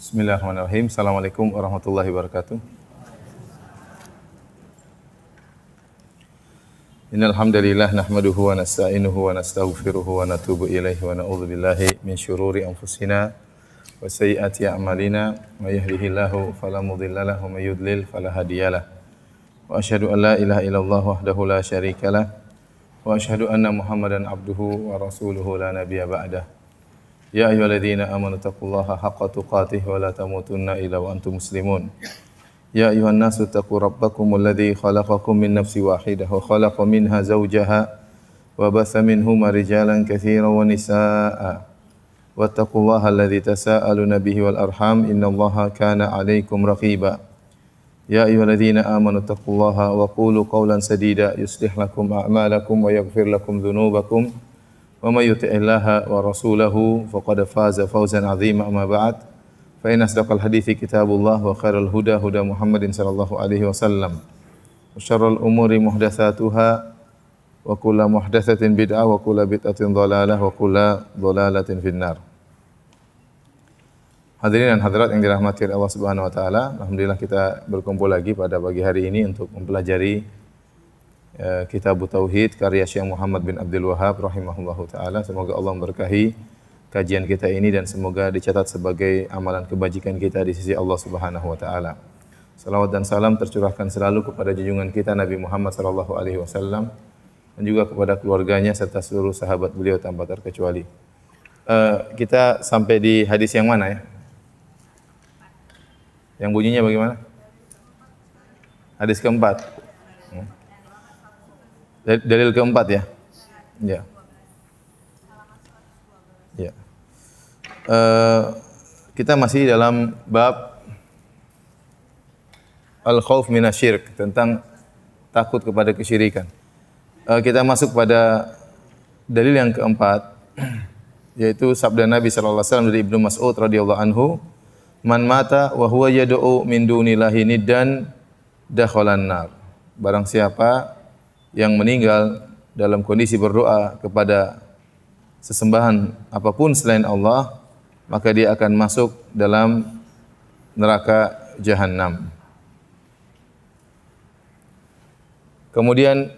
Bismillahirrahmanirrahim. Assalamualaikum warahmatullahi wabarakatuh. Innal hamdalillah nahmaduhu wa nasta'inuhu wa nastaghfiruhu wa natubu ilaihi wa na'udzu billahi min syururi anfusina wa sayyiati a'malina. May yahdihillahu fala mudilla lahu wa may yudlil fala hadiyalah. Wa asyhadu an la ilaha illallah wahdahu la syarikalah wa asyhadu anna Muhammadan abduhu wa rasuluhu la nabiyya ba'dah. Ya ayyuhalladzina amanu taqullaha haqqa tuqatih wa la tamutunna illa wa antum muslimun. Ya ayyuhan nasu taqu rabbakumul ladzi khalaqakum min nafsin wahidah wa khalaqa minha zawjaha wa batha minhuma rijalan katsiran wa nisaa'a. Wattaqullaha alladzi tasaaluna bihi wal arham innallaha kana 'alaikum raqiba. Ya ayyuhalladzina amanu taqullaha wa qulu qawlan sadida yuslih lakum a'malakum wa yaghfir lakum dhunubakum. Wa may yuti'illaha wa rasulahu faqad faza fawzan 'azima amma ba'd. Fa inna asdaqal hadithi kitabullah wa khairal huda huda Muhammadin sallallahu alaihi wasallam. Wa syarrul umuri muhdatsatuha wa kullu muhdatsatin bid'ah wa kullu bid'atin dhalalah wa kullu dhalalatin finnar. Hadirin dan hadirat yang dirahmati Allah Subhanahu wa taala, alhamdulillah kita berkumpul lagi pada pagi hari ini untuk mempelajari Kitab Tauhid karya Syekh Muhammad bin Abdul Wahhab rahimahullahu taala. Semoga Allah memberkahi kajian kita ini dan semoga dicatat sebagai amalan kebajikan kita di sisi Allah Subhanahu wa taala. Salawat dan salam tercurahkan selalu kepada junjungan kita Nabi Muhammad sallallahu alaihi wasallam dan juga kepada keluarganya serta seluruh sahabat beliau tanpa terkecuali. Kita sampai di hadis yang mana ya? Yang bunyinya bagaimana? Hadis keempat. Dalil keempat ya? Ya. Ya. Kita masih dalam bab al-khauf minasyirk, tentang takut kepada kesyirikan. Kita masuk pada dalil yang keempat, yaitu sabda Nabi sallallahu alaihi wasallam dari Ibnu Mas'ud radhiyallahu anhu, "Man mata wa huwa yad'u min dunillahi niddan dakhalan nar." Barang siapa yang meninggal dalam kondisi berdoa kepada sesembahan apapun selain Allah, maka dia akan masuk dalam neraka jahanam. Kemudian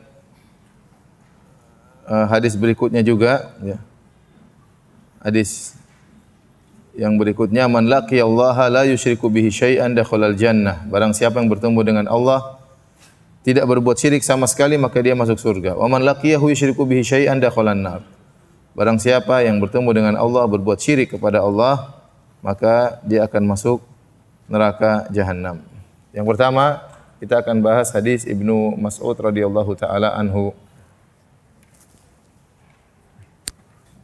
hadis berikutnya juga ya. Hadis yang berikutnya, man laqiyallaha la yusyriku bihi syai'an dakhalal jannah. Barang siapa yang bertemu dengan Allah tidak berbuat syirik sama sekali, maka dia masuk surga. Wa man laqiyahu yusyriku bihi syai'an dakhalan nar. Barang siapa yang bertemu dengan Allah berbuat syirik kepada Allah, maka dia akan masuk neraka jahanam. Yang pertama, kita akan bahas hadis Ibnu Mas'ud radhiyallahu taala anhu.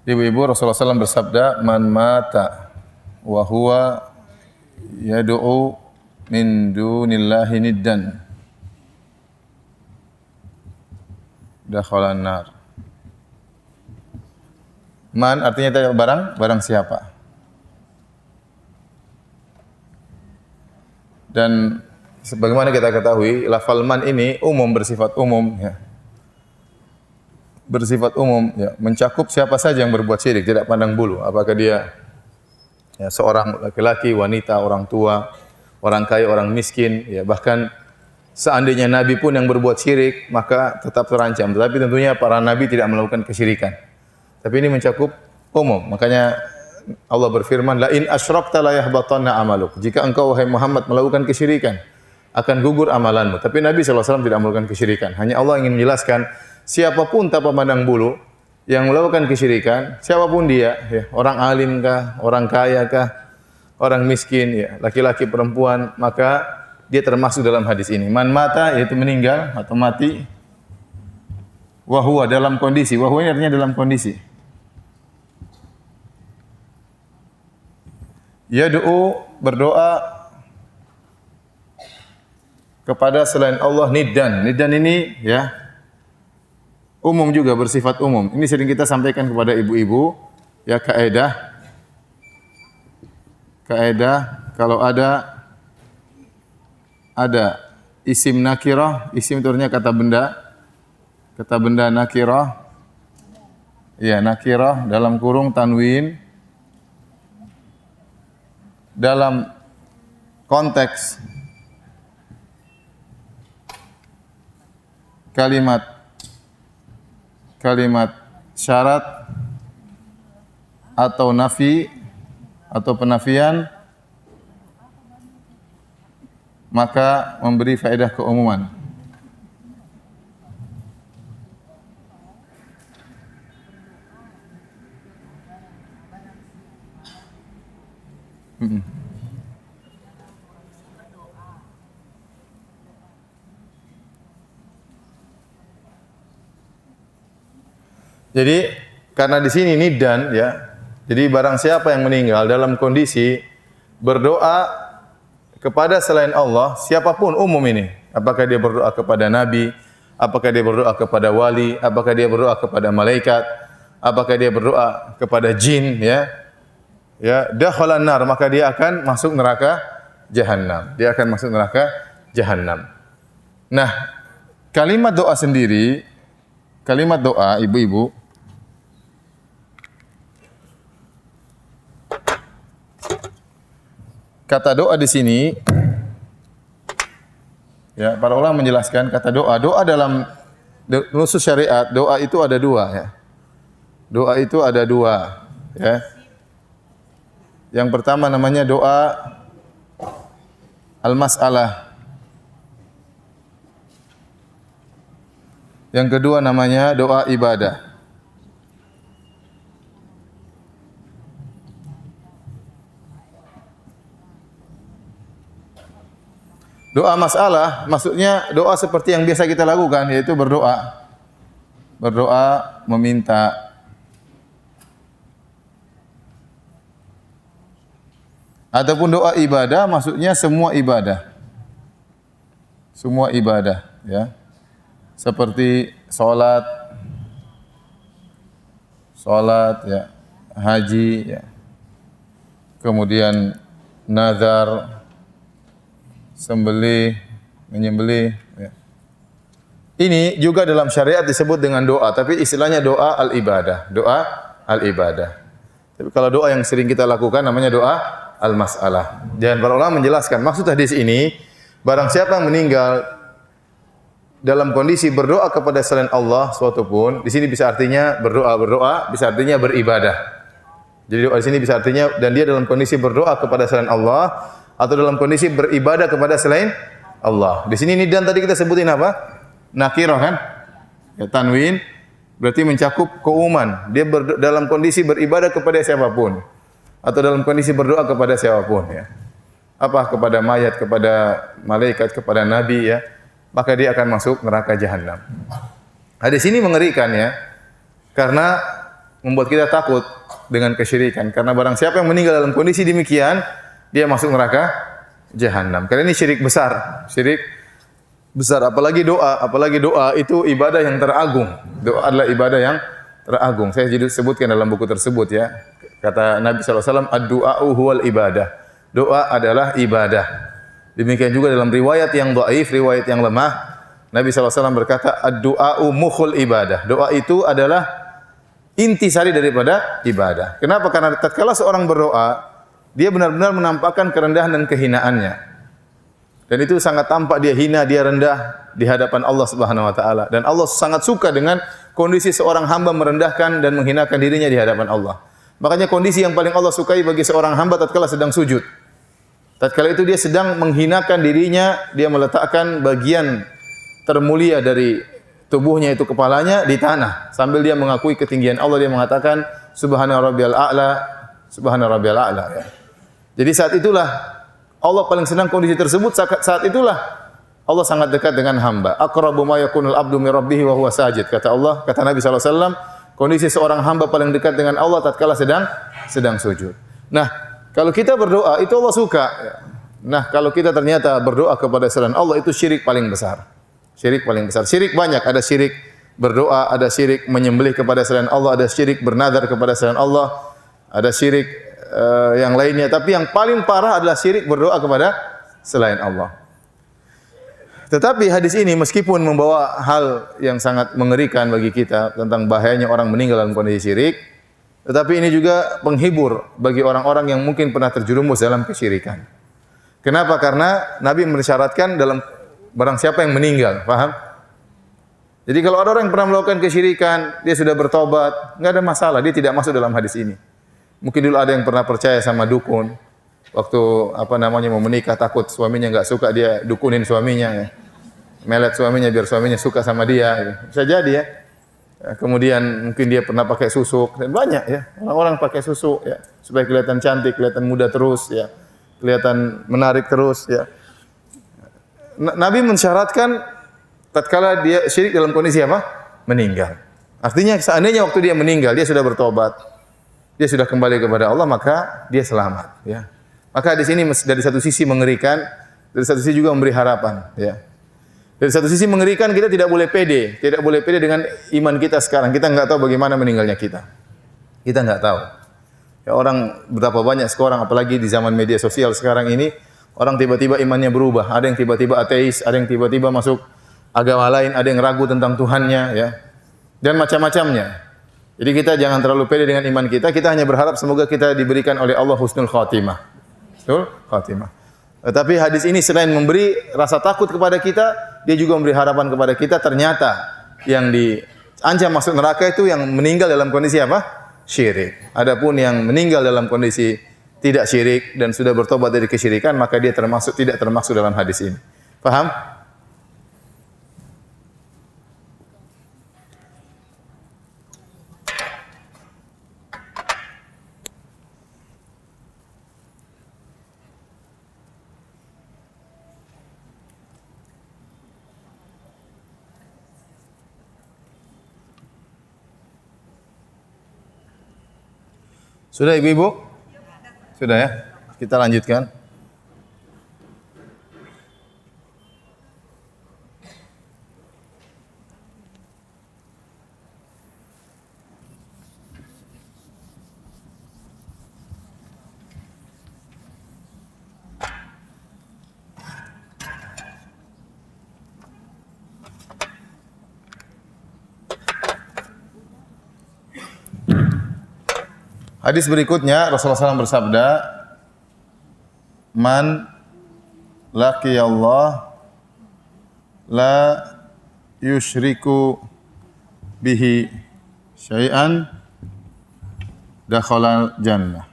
Ibu-ibu, Rasulullah SAW bersabda, "Man mata wa huwa yad'u min dunillahi niddan dakhalan nar." Man artinya tadi barang siapa. Dan sebagaimana kita ketahui, lafal man ini umum, bersifat umum ya. Bersifat umum ya, mencakup siapa saja yang berbuat syirik, tidak pandang bulu apakah dia ya, seorang laki-laki, wanita, orang tua, orang kaya, orang miskin ya, bahkan seandainya nabi pun yang berbuat syirik maka tetap terancam. Tetapi tentunya para nabi tidak melakukan kesyirikan. Tapi ini mencakup umum. Makanya Allah berfirman, "La in asyrakta la yahbatanna amaluk." Jika engkau wahai Muhammad melakukan kesyirikan, akan gugur amalanmu. Tapi Nabi sallallahu alaihi wasallam tidak melakukan kesyirikan. Hanya Allah ingin menjelaskan, siapapun tanpa pandang bulu yang melakukan kesyirikan, siapapun dia, ya, orang alim kah, orang kaya kah, orang miskin, ya, laki-laki, perempuan, maka dia termasuk dalam hadis ini. Man mata, yaitu meninggal atau mati, wa huwa, dalam kondisi. Wa huwa ini artinya dalam kondisi. Yad'u, berdoa kepada selain Allah, niddan. Niddan ini ya umum juga, bersifat umum. Ini sering kita sampaikan kepada ibu-ibu ya, kaidah kalau ada isim nakirah, isim itu artinya kata benda nakirah. Ya, nakirah dalam kurung tanwin dalam konteks kalimat syarat atau nafi atau penafian, maka memberi faedah keumuman. Jadi karena di sini nidan ya. Jadi barang siapa yang meninggal dalam kondisi berdoa kepada selain Allah, siapapun umum ini, apakah dia berdoa kepada nabi, apakah dia berdoa kepada wali, apakah dia berdoa kepada malaikat, apakah dia berdoa kepada jin ya. Ya, dakhalan nar, maka dia akan masuk neraka jahanam. Dia akan masuk neraka jahanam. Nah, kalimat doa sendiri, kalimat doa ibu-ibu, kata doa di sini, ya para ulama menjelaskan kata doa dalam nusus syariat, doa itu ada dua ya. Doa itu ada dua ya. Yang pertama namanya doa al-mas'alah. Yang kedua namanya doa ibadah. Doa masalah maksudnya doa seperti yang biasa kita lakukan, yaitu berdoa. Berdoa meminta. Ataupun doa ibadah maksudnya semua ibadah. Semua ibadah ya. Seperti salat ya, haji ya. Kemudian nazar, sembelih, menyembelih ya. Ini juga dalam syariat disebut dengan doa, tapi istilahnya doa al-ibadah, doa al-ibadah. Tapi kalau doa yang sering kita lakukan namanya doa al-mas'alah. Dan para ulama menjelaskan maksud hadis ini, barang siapa yang meninggal dalam kondisi berdoa kepada selain Allah suatu pun, di sini bisa artinya berdoa, bisa artinya beribadah. Jadi doa di sini bisa artinya dan dia dalam kondisi berdoa kepada selain Allah atau dalam kondisi beribadah kepada selain Allah. Di sini nidan tadi kita sebutin apa? Nakirah kan? Ya, tanwin berarti mencakup keumuman. Dia dalam kondisi beribadah kepada siapapun atau dalam kondisi berdoa kepada siapapun ya. Apa kepada mayat, kepada malaikat, kepada nabi ya. Maka dia akan masuk neraka jahanam. Hadis ini mengerikan ya. Karena membuat kita takut dengan kesyirikan. Karena barang siapa yang meninggal dalam kondisi demikian, dia masuk neraka jahanam. Karena ini syirik besar. Syirik besar. Apalagi doa itu ibadah yang teragung. Doa adalah ibadah yang teragung. Saya sebutkan dalam buku tersebut ya. Kata Nabi SAW, ad-du'a'u huwal ibadah. Doa adalah ibadah. Demikian juga dalam riwayat yang dhaif, riwayat yang lemah, Nabi SAW berkata, ad-du'a'u mukhul ibadah. Doa itu adalah intisari daripada ibadah. Kenapa? Karena tatkala seorang berdoa, dia benar-benar menampakkan kerendahan dan kehinaannya. Dan itu sangat tampak dia hina, dia rendah di hadapan Allah Subhanahu wa taala. Dan Allah sangat suka dengan kondisi seorang hamba merendahkan dan menghinakan dirinya di hadapan Allah. Makanya kondisi yang paling Allah sukai bagi seorang hamba tatkala sedang sujud. Tatkala itu dia sedang menghinakan dirinya, dia meletakkan bagian termulia dari tubuhnya itu kepalanya di tanah sambil dia mengakui ketinggian Allah, dia mengatakan subhana rabbiyal a'la, subhana rabbiyal a'la ya. Jadi saat itulah Allah paling senang kondisi tersebut, saat itulah Allah sangat dekat dengan hamba. Aqrabu ma yakunul abdu min rabbih wa huwa sajid. Kata Allah, kata Nabi sallallahu alaihi wasallam, kondisi seorang hamba paling dekat dengan Allah tatkala sedang sujud. Nah, kalau kita berdoa itu Allah suka. Nah, kalau kita ternyata berdoa kepada selain Allah itu syirik paling besar. Syirik paling besar. Syirik banyak, ada syirik berdoa, ada syirik menyembelih kepada selain Allah, ada syirik bernadar kepada selain Allah, ada syirik yang lainnya, tapi yang paling parah adalah syirik berdoa kepada selain Allah. Tetapi hadis ini meskipun membawa hal yang sangat mengerikan bagi kita tentang bahayanya orang meninggal dalam kondisi syirik, tetapi ini juga penghibur bagi orang-orang yang mungkin pernah terjerumus dalam kesyirikan. Kenapa? Karena Nabi mensyaratkan dalam barang siapa yang meninggal, paham? Jadi kalau ada orang yang pernah melakukan kesyirikan, dia sudah bertobat, enggak ada masalah, dia tidak masuk dalam hadis ini. Mungkin dulu ada yang pernah percaya sama dukun, waktu mau menikah takut suaminya enggak suka, dia dukunin suaminya ya. Melet suaminya biar suaminya suka sama dia gitu. Bisa jadi ya. Kemudian mungkin dia pernah pakai susuk dan banyak ya. Orang-orang pakai susuk ya supaya kelihatan cantik, kelihatan muda terus ya. Kelihatan menarik terus ya. Nabi mensyaratkan tatkala dia syirik dalam kondisi apa? Meninggal. Artinya seandainya waktu dia meninggal dia sudah bertobat, dia sudah kembali kepada Allah, maka dia selamat ya. Maka di sini dari satu sisi mengerikan, dari satu sisi juga memberi harapan ya. Dari satu sisi mengerikan, kita tidak boleh pede dengan iman kita sekarang. Kita enggak tahu bagaimana meninggalnya kita. Kita enggak tahu. Ya, orang betapa banyak sekarang, apalagi di zaman media sosial sekarang ini, orang tiba-tiba imannya berubah. Ada yang tiba-tiba ateis, ada yang tiba-tiba masuk agama lain, ada yang ragu tentang Tuhannya, ya, dan macam-macamnya. Jadi kita jangan terlalu pede dengan iman kita. Kita hanya berharap semoga kita diberikan oleh Allah husnul khatimah. Betul? Khatimah. Tetapi hadis ini selain memberi rasa takut kepada kita, dia juga memberi harapan kepada kita. Ternyata yang diancam masuk neraka itu yang meninggal dalam kondisi apa? Syirik. Adapun yang meninggal dalam kondisi tidak syirik dan sudah bertobat dari kesyirikan, maka dia tidak termasuk dalam hadis ini. Paham? Sudah ibu-ibu? Sudah ya? Kita lanjutkan. Hadis berikutnya Rasulullah SAW bersabda, "Man laqiyallah la yusyriku bihi syai'an dakhalal jannah.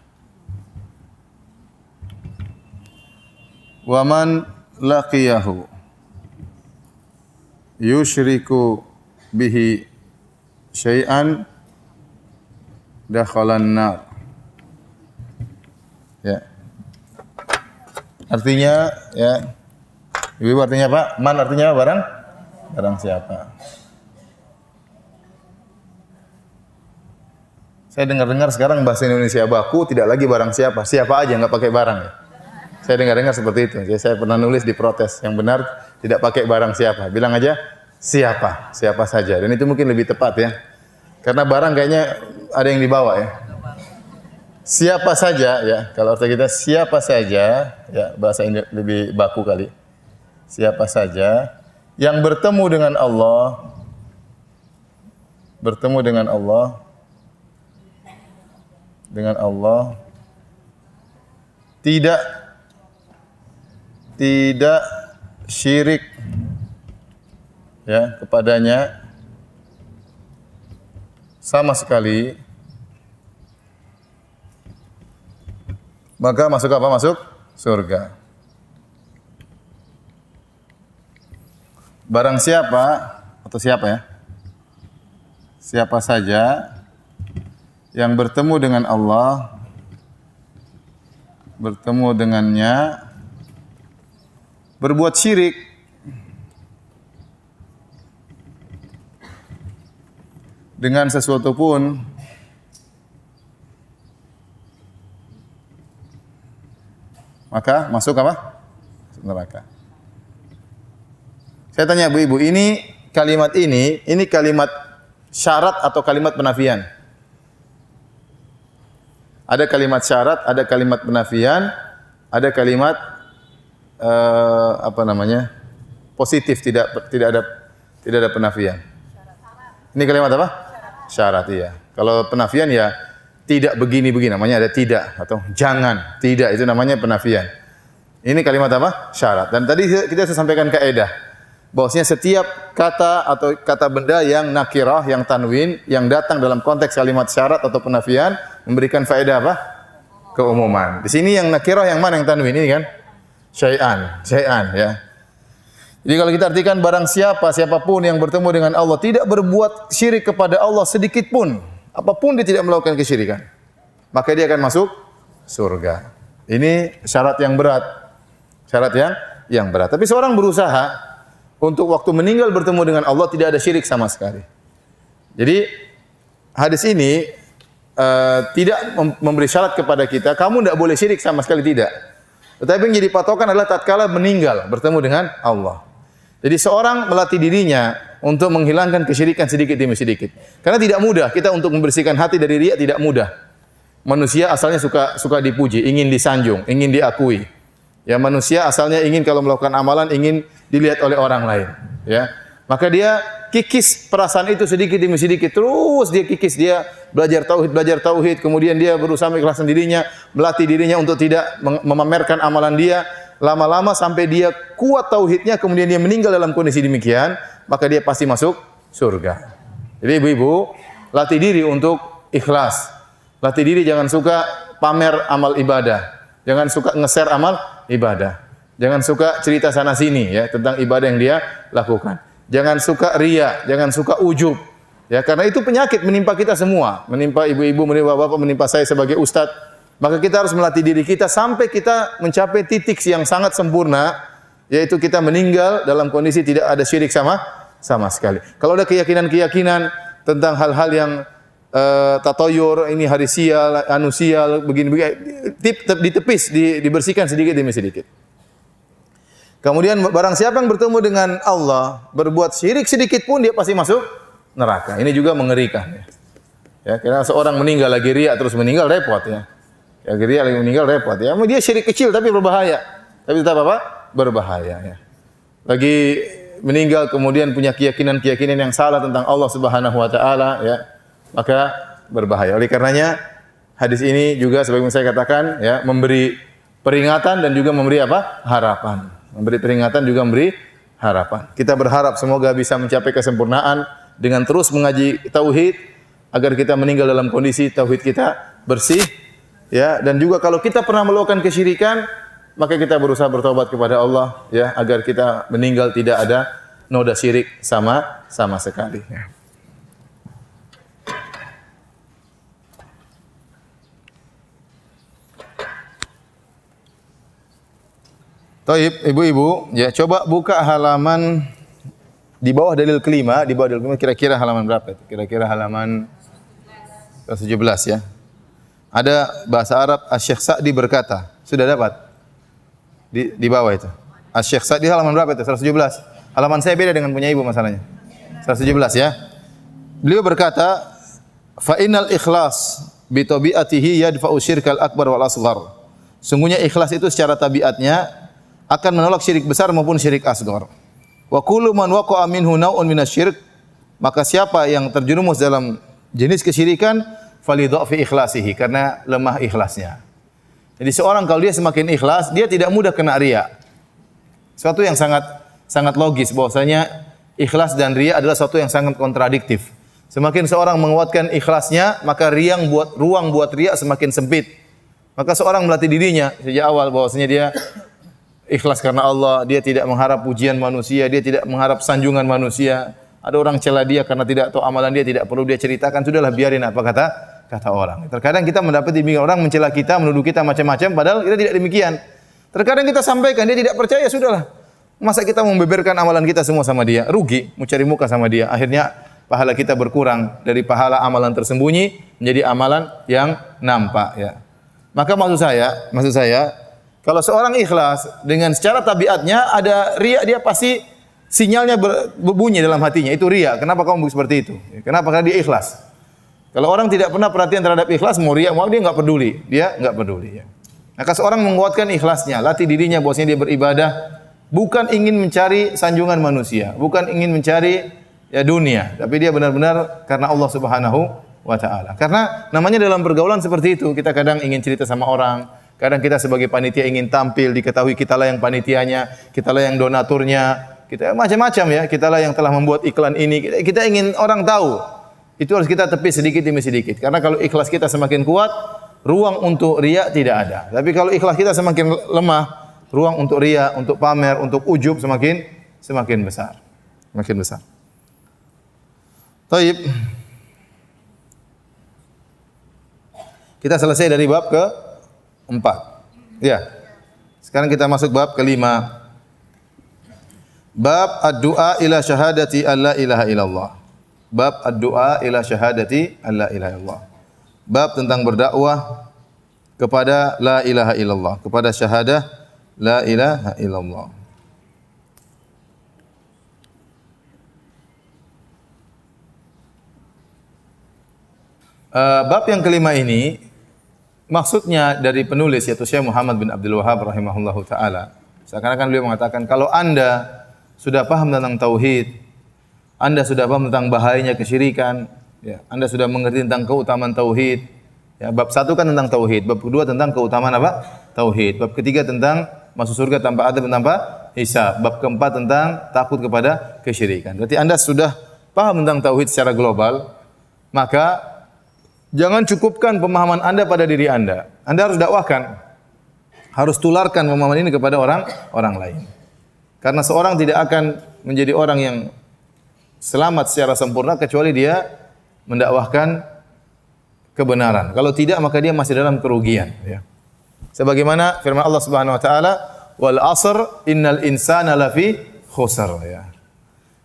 Wa man laqiyahu yusyriku bihi syai'an dakhalan nar." Ya. Artinya ya. Ibu artinya apa? Man artinya barang siapa. Saya dengar-dengar sekarang bahasa Indonesia baku tidak lagi barang siapa, siapa aja enggak pakai barang ya. Saya dengar-dengar seperti itu. Jadi saya pernah nulis di protes, yang benar tidak pakai barang siapa, bilang aja siapa saja. Dan itu mungkin lebih tepat ya. Karena barang kayaknya ada yang dibawa ya. Siapa saja ya, kalau arti kita siapa saja ya, bahasa ini lebih baku kali. Siapa saja yang bertemu dengan Allah tidak syirik ya kepadanya sama sekali, maka masuk apa? Masuk surga. Barang siapa atau siapa ya? Siapa saja yang bertemu dengan Allah, bertemu dengannya, berbuat syirik dengan sesuatu pun, maka masuk apa? Masuk neraka. Saya tanya ibu-ibu, ini kalimat syarat atau kalimat penafian? Ada kalimat syarat, ada kalimat penafian, ada kalimat positif, tidak ada penafian. Ini kalimat apa? Syarat, iya. Kalau penafian ya tidak begini-begini, namanya ada tidak, atau jangan, tidak, itu namanya penafian. Ini kalimat apa? Syarat. Dan tadi kita sudah sampaikan kaidah bahwasanya setiap kata atau kata benda yang nakirah, yang tanwin, yang datang dalam konteks kalimat syarat atau penafian memberikan faedah apa? Keumuman. Di sini yang nakirah yang mana yang tanwin ini kan? Syai'an ya. Jadi kalau kita artikan barang siapapun yang bertemu dengan Allah tidak berbuat syirik kepada Allah sedikit pun, apapun dia tidak melakukan kesyirikan, maka dia akan masuk surga. Ini syarat yang berat. Syarat yang berat. Tapi seorang berusaha untuk waktu meninggal bertemu dengan Allah tidak ada syirik sama sekali. Jadi hadis ini tidak memberi syarat kepada kita, kamu tidak boleh syirik sama sekali, tidak. Tetapi yang jadi patokan adalah tatkala meninggal bertemu dengan Allah. Jadi seorang melatih dirinya untuk menghilangkan kesyirikan sedikit demi sedikit. Karena tidak mudah kita untuk membersihkan hati dari riya, tidak mudah. Manusia asalnya suka dipuji, ingin disanjung, ingin diakui. Ya, manusia asalnya ingin kalau melakukan amalan ingin dilihat oleh orang lain, ya. Maka dia kikis perasaan itu sedikit demi sedikit, terus dia kikis, dia belajar tauhid, kemudian dia berusaha mengikhlaskan dirinya, melatih dirinya untuk tidak memamerkan amalan dia, lama-lama sampai dia kuat tauhidnya, kemudian dia meninggal dalam kondisi demikian, maka dia pasti masuk surga. Jadi ibu-ibu, latih diri untuk ikhlas. Latih diri jangan suka pamer amal ibadah. Jangan suka nge-share amal ibadah. Jangan suka cerita sana sini ya tentang ibadah yang dia lakukan. Jangan suka riya, jangan suka ujub. Ya, karena itu penyakit menimpa kita semua, menimpa ibu-ibu, menimpa bapak, menimpa saya sebagai ustadz. Maka kita harus melatih diri kita sampai kita mencapai titik yang sangat sempurna, yaitu kita meninggal dalam kondisi tidak ada syirik sama sekali. Kalau ada keyakinan-keyakinan tentang hal-hal yang tatoyur, ini hari sial, anu sial, begini-begini, ditepis, dibersihkan sedikit demi sedikit. Kemudian barang siapa yang bertemu dengan Allah, berbuat syirik sedikit pun dia pasti masuk neraka. Ini juga mengerikan. Ya, karena seorang meninggal lagi riya terus meninggal repot ya. Ya, riya lagi meninggal repot ya. Dia syirik kecil tapi berbahaya. Tapi tetap apa? Berbahaya ya. Lagi meninggal kemudian punya keyakinan-keyakinan yang salah tentang Allah Subhanahu wa taala ya. Maka berbahaya. Oleh karenanya hadis ini juga sebagaimana saya katakan ya, memberi peringatan dan juga memberi apa? Harapan. Memberi peringatan juga memberi harapan. Kita berharap semoga bisa mencapai kesempurnaan dengan terus mengaji tauhid agar kita meninggal dalam kondisi tauhid kita bersih ya, dan juga kalau kita pernah melakukan kesyirikan maka kita berusaha bertobat kepada Allah ya agar kita meninggal tidak ada noda syirik sama sekali ya. Taib, ibu-ibu, ya coba buka halaman di bawah dalil kelima, kira-kira halaman berapa itu? Kira-kira halaman 17 ya. Ada bahasa Arab Asy-Syaikh Sa'di berkata, sudah dapat? Di bawah itu. Asy-Syaikh Sa'di halaman berapa itu? 117. Halaman saya beda dengan punya ibu masalahnya. 117 ya. Beliau berkata, fa innal ikhlas bi tabi'atihi yadfa'u syirkal akbar wal asghar. Sungguhnya ikhlas itu secara tabiatnya akan menolak syirik besar maupun syirik asghar. Wa kullu man waqa'a minhu naw'un minasy-syirk, maka siapa yang terjerumus dalam jenis kesyirikan falidhafi ikhlasihi, karena lemah ikhlasnya. Jadi seorang kalau dia semakin ikhlas, dia tidak mudah kena riya. Suatu yang sangat logis bahwasanya ikhlas dan riya adalah suatu yang sangat kontradiktif. Semakin seorang menguatkan ikhlasnya, maka ruang buat riya semakin sempit. Maka seorang melatih dirinya sejak awal bahwasanya dia ikhlas karena Allah, dia tidak mengharap pujian manusia, dia tidak mengharap sanjungan manusia. Ada orang cela dia karena tidak tahu amalan dia, tidak perlu dia ceritakan, sudahlah biarin apa kata orang. Terkadang kita mendapati orang mencela kita, menuduh kita macam-macam, padahal kita tidak demikian. Terkadang kita sampaikan, dia tidak percaya, sudahlah. Masa kita membeberkan amalan kita semua sama dia? Rugi, mau cari muka sama dia. Akhirnya pahala kita berkurang dari pahala amalan tersembunyi menjadi amalan yang nampak ya. Maka maksud saya kalau seorang ikhlas dengan secara tabiatnya ada riya, dia pasti sinyalnya berbunyi dalam hatinya, itu riya. Kenapa kamu seperti itu? Kenapa? Karena dia ikhlas. Kalau orang tidak pernah perhatian terhadap ikhlas, mau riya mau dia enggak peduli. Dia enggak peduli ya. Maka seorang menguatkan ikhlasnya, latih dirinya bahwasanya dia beribadah bukan ingin mencari sanjungan manusia, bukan ingin mencari ya dunia, tapi dia benar-benar karena Allah Subhanahu wa taala. Karena namanya dalam pergaulan seperti itu, kita kadang ingin cerita sama orang, Kadang kita sebagai panitia ingin tampil, diketahui kitalah yang panitianya, kitalah yang donaturnya, kita macam-macam ya, kitalah yang telah membuat iklan ini. Kita ingin orang tahu. Itu harus kita tepis sedikit demi sedikit. Karena kalau ikhlas kita semakin kuat, ruang untuk riya tidak ada. Tapi kalau ikhlas kita semakin lemah, ruang untuk riya, untuk pamer, untuk ujub semakin besar. Semakin besar. Taib. Kita selesai dari bab ke-4. Ya. Sekarang kita masuk bab ke-5. Bab ad-du'a ila syahadati alla ilaha illallah. Bab ad-du'a ila syahadati alla ilaha illallah. Bab tentang berdakwah kepada la ilaha illallah, kepada syahadah la ilaha illallah. Bab yang kelima ini maksudnya dari penulis yaitu Syekh Muhammad bin Abdul Wahhab rahimahullahu taala. Seakan-akan beliau mengatakan kalau Anda sudah paham tentang tauhid, Anda sudah paham tentang bahayanya kesyirikan, ya, Anda sudah mengerti tentang keutamaan tauhid. Ya, bab 1 kan tentang tauhid, bab kedua tentang keutamaan apa? Tauhid. Bab ketiga tentang masuk surga tanpa adab dan tanpa hisab. Bab keempat tentang takut kepada kesyirikan. Berarti Anda sudah paham tentang tauhid secara global, maka jangan cukupkan pemahaman Anda pada diri Anda. Anda harus dakwahkan. Harus tularkan pemahaman ini kepada orang lain. Karena seorang tidak akan menjadi orang yang selamat secara sempurna kecuali dia mendakwahkan kebenaran. Kalau tidak maka dia masih dalam kerugian, ya. Sebagaimana firman Allah Subhanahu wa taala, "Wal 'asr innal insana lafi khusr," ya.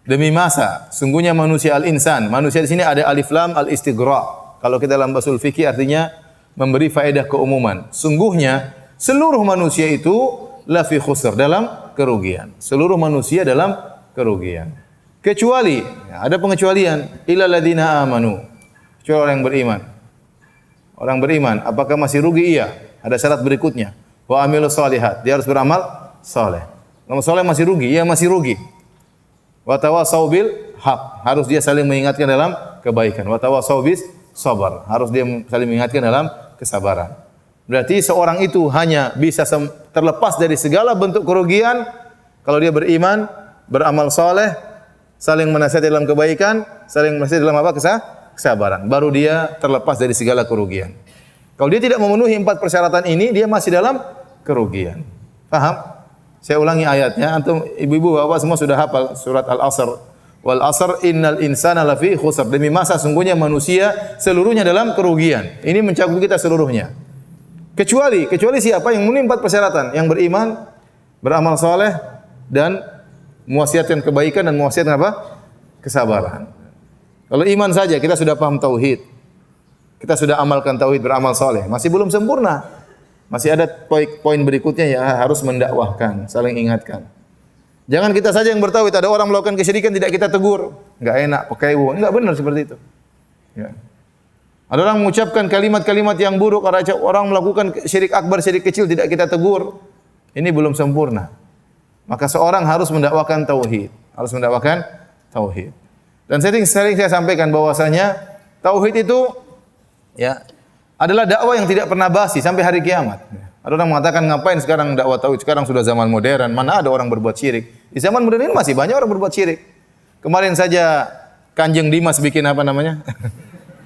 Demi masa, sungguhnya manusia al-insan. Manusia di sini ada alif lam al-istighraq. Kalau kita dalam bahasa fikih artinya memberi faedah keumuman. Sungguhnya seluruh manusia itu lafi khusr, dalam kerugian. Seluruh manusia dalam kerugian. Kecuali, ya, ada pengecualian, illal ladzina amanu. Kecuali orang yang beriman. Orang beriman, apakah masih rugi? Iya. Ada syarat berikutnya. Wa amilus shalihat. Dia harus beramal saleh. Amal saleh masih rugi? Iya, masih rugi. Wa tawasau bil haq. Harus dia saling mengingatkan dalam kebaikan. Wa tawasau bis sabar. Harus dia saling mengingatkan dalam kesabaran. Berarti seorang itu hanya bisa terlepas dari segala bentuk kerugian kalau dia beriman, beramal saleh, saling menasihati dalam kebaikan, saling menasihati dalam apa? Kesabaran. Baru dia terlepas dari segala kerugian. Kalau dia tidak memenuhi 4 persyaratan ini, dia masih dalam kerugian. Paham? Saya ulangi ayatnya. Antum ibu-ibu, bapak semua sudah hafal surat Al-Asr. Wal 'asr innal insana lafi khusr. Demi masa sungguhnya manusia seluruhnya dalam kerugian. Ini mencakup kita seluruhnya. Kecuali siapa yang memenuhi 4 persyaratan? Yang beriman, beramal saleh dan mewasiatkan kebaikan dan mewasiatkan apa? Kesabaran. Kalau iman saja kita sudah paham tauhid. Kita sudah amalkan tauhid, beramal saleh, masih belum sempurna. Masih ada poin berikutnya ya, harus mendakwahkan, saling ingatkan. Jangan kita saja yang bertauhid, ada orang melakukan kesyirikan tidak kita tegur. Enggak enak, pekaiwo. Enggak benar seperti itu. Ya. Ada orang mengucapkan kalimat-kalimat yang buruk, orang melakukan syirik akbar, syirik kecil tidak kita tegur. Ini belum sempurna. Maka seorang harus mendakwakan tauhid, harus mendakwakan tauhid. Dan sering saya sampaikan bahwasanya tauhid itu ya adalah dakwah yang tidak pernah basi sampai hari kiamat. Ada orang mengatakan ngapain sekarang dakwah tauhid? Sekarang sudah zaman modern, mana ada orang berbuat syirik? Di zaman modern ini masih banyak orang berbuat syirik. Kemarin saja Kanjeng Dimas bikin apa namanya?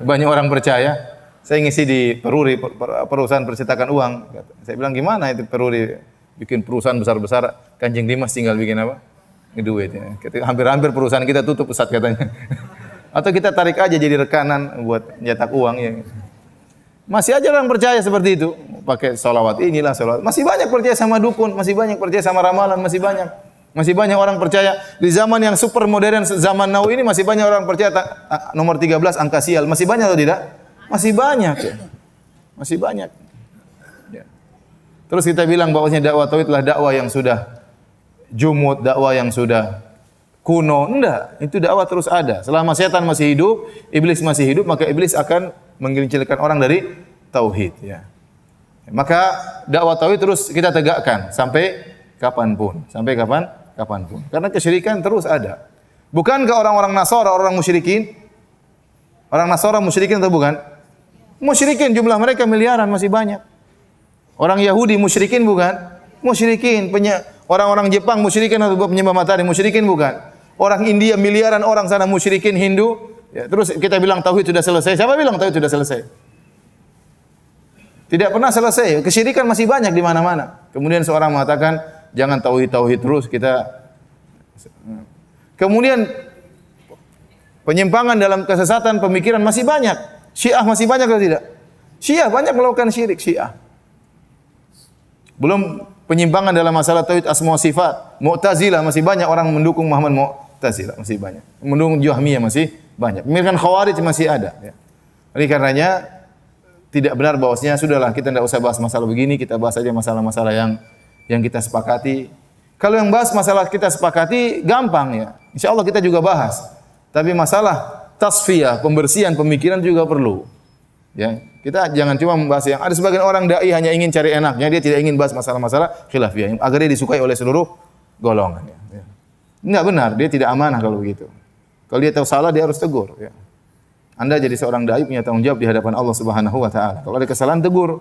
Banyak orang percaya. Saya ngisi di Peruri, perusahaan percetakan uang. Saya bilang gimana itu Peruri bikin perusahaan besar-besar, Kanjeng Dimas tinggal bikin apa? Duit ya. Hampir-hampir perusahaan kita tutup Ustaz katanya. Atau kita tarik aja jadi rekanan buat nyetak uang ya. Masih aja orang percaya seperti itu. Pakai sholawat inilah sholawat. Masih banyak percaya sama dukun, masih banyak percaya sama ramalan, masih banyak. Masih banyak orang percaya di zaman yang super modern, zaman now ini masih banyak orang percaya nomor 13 angka sial. Masih banyak atau tidak? Masih banyak ya. Masih banyak. Ya. Terus kita bilang bahwasanya dakwah tauhid adalah dakwah yang sudah jumud, dakwah yang sudah kuno. Enggak, itu dakwah terus ada. Selama setan masih hidup, iblis masih hidup, maka iblis akan menggelincirkan orang dari tauhid ya. Maka dakwah tauhid terus kita tegakkan sampai kapanpun, sampai kapanpun. Karena kesyirikan terus ada. Bukankah orang-orang Nasara, orang musyrikin? Orang Nasara musyrikin atau bukan? Musyrikin jumlah mereka miliaran, masih banyak. Orang Yahudi musyrikin bukan? Musyrikin. Orang-orang Jepang musyrikin atau penyembah matahari musyrikin bukan? Orang India miliaran orang sana musyrikin Hindu. Ya, terus kita bilang tauhid sudah selesai. Siapa bilang tauhid sudah selesai? Tidak pernah selesai. Kesyirikan masih banyak di mana-mana. Kemudian seorang mengatakan, jangan tauhid terus kita. Kemudian penyimpangan dalam kesesatan pemikiran masih banyak. Syiah masih banyak atau tidak? Syiah banyak melakukan syirik, Syiah. Belum penyimpangan dalam masalah tauhid asma wa sifat. Mu'tazilah masih banyak orang mendukung Muhammad Mu'tazilah masih banyak. Mendukung Jahmiyah masih banyak. Pemikiran Khawarij masih ada, ya. Oleh karenanya tidak benar bahwasanya sudahlah kita tidak usah bahas masalah begini, kita bahas saja masalah-masalah yang kita sepakati. Kalau yang bahas masalah kita sepakati gampang ya. Insyaallah kita juga bahas. Tapi masalah tasfiyah, pembersihan pemikiran juga perlu. Ya, kita jangan cuma membahas yang ada sebagian orang dai hanya ingin cari enaknya, dia tidak ingin bahas masalah-masalah khilafiyah agar dia disukai oleh seluruh golongan ya. Enggak benar, dia tidak amanah kalau begitu. Kalau dia tahu salah dia harus tegur ya. Anda jadi seorang dai punya tanggung jawab di hadapan Allah Subhanahu wa taala. Kalau ada kesalahan tegur.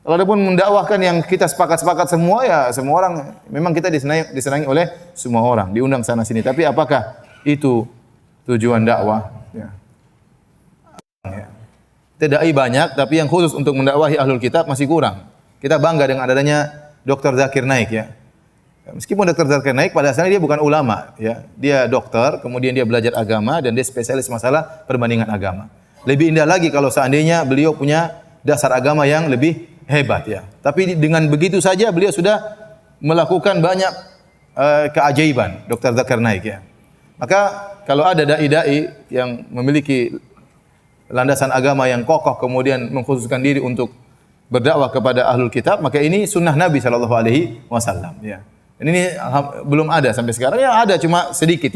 Kalau ada pun mendakwahkan yang kita sepakat-sepakat semua ya semua orang memang kita disenangi oleh semua orang, diundang sana sini. Tapi apakah itu tujuan dakwah? Ya. Dai banyak tapi yang khusus untuk mendakwahi ahlul kitab masih kurang. Kita bangga dengan adanya Dr. Zakir Naik ya. Meskipun Dr. Zakir Naik pada dasarnya dia bukan ulama ya. Dia dokter, kemudian dia belajar agama dan dia spesialis masalah perbandingan agama. Lebih indah lagi kalau seandainya beliau punya dasar agama yang lebih hebat ya. Tapi dengan begitu saja beliau sudah melakukan banyak keajaiban Dr. Zakir Naik ya. Maka kalau ada dai-dai yang memiliki landasan agama yang kokoh kemudian mengkhususkan diri untuk berdakwah kepada ahlul kitab, maka ini sunnah Nabi sallallahu alaihi wasallam ya. Dan ini belum ada sampai sekarang ya ada cuma sedikit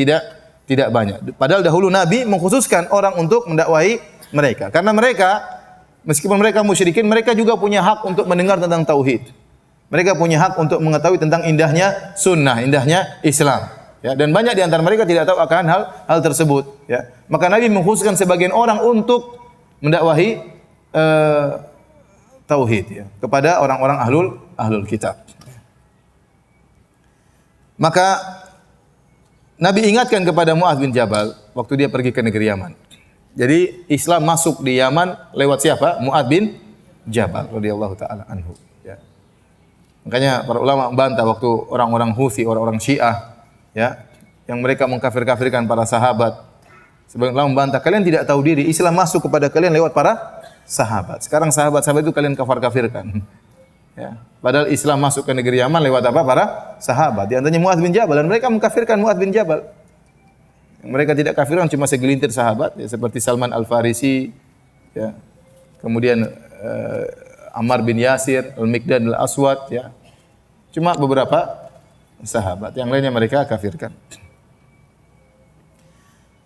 tidak banyak. Padahal dahulu Nabi mengkhususkan orang untuk mendakwahi mereka karena mereka meskipun mereka musyrikin mereka juga punya hak untuk mendengar tentang tauhid. Mereka punya hak untuk mengetahui tentang indahnya sunnah, indahnya Islam. Ya, dan banyak di antara mereka tidak tahu akan hal tersebut. Ya. Maka Nabi mengkhususkan sebagian orang untuk mendakwahi tauhid ya, kepada orang-orang ahlul kitab. Maka Nabi ingatkan kepada Mu'adz bin Jabal waktu dia pergi ke negeri Yaman. Jadi Islam masuk di Yaman lewat siapa? Mu'adz bin Jabal radhiyallahu taala anhu. Ya. Makanya para ulama membantah waktu orang-orang Houthi, orang-orang Syiah, ya, yang mereka mengkafir-kafirkan para sahabat. Sebagian ulama membantah, kalian tidak tahu diri, Islam masuk kepada kalian lewat para sahabat. Sekarang sahabat-sahabat itu kalian kafir-kafirkan. Ya. Padahal Islam masuk ke negeri Yaman lewat apa? Para sahabat. Di antaranya Mu'adz bin Jabal dan mereka mengkafirkan Mu'adz bin Jabal. Mereka tidak kafirkan cuma segelintir sahabat ya, seperti Salman Al-Farisi ya. Kemudian Ammar bin Yasir, Al-Miqdad Al-Aswad ya. Cuma beberapa sahabat, yang lainnya mereka kafirkan.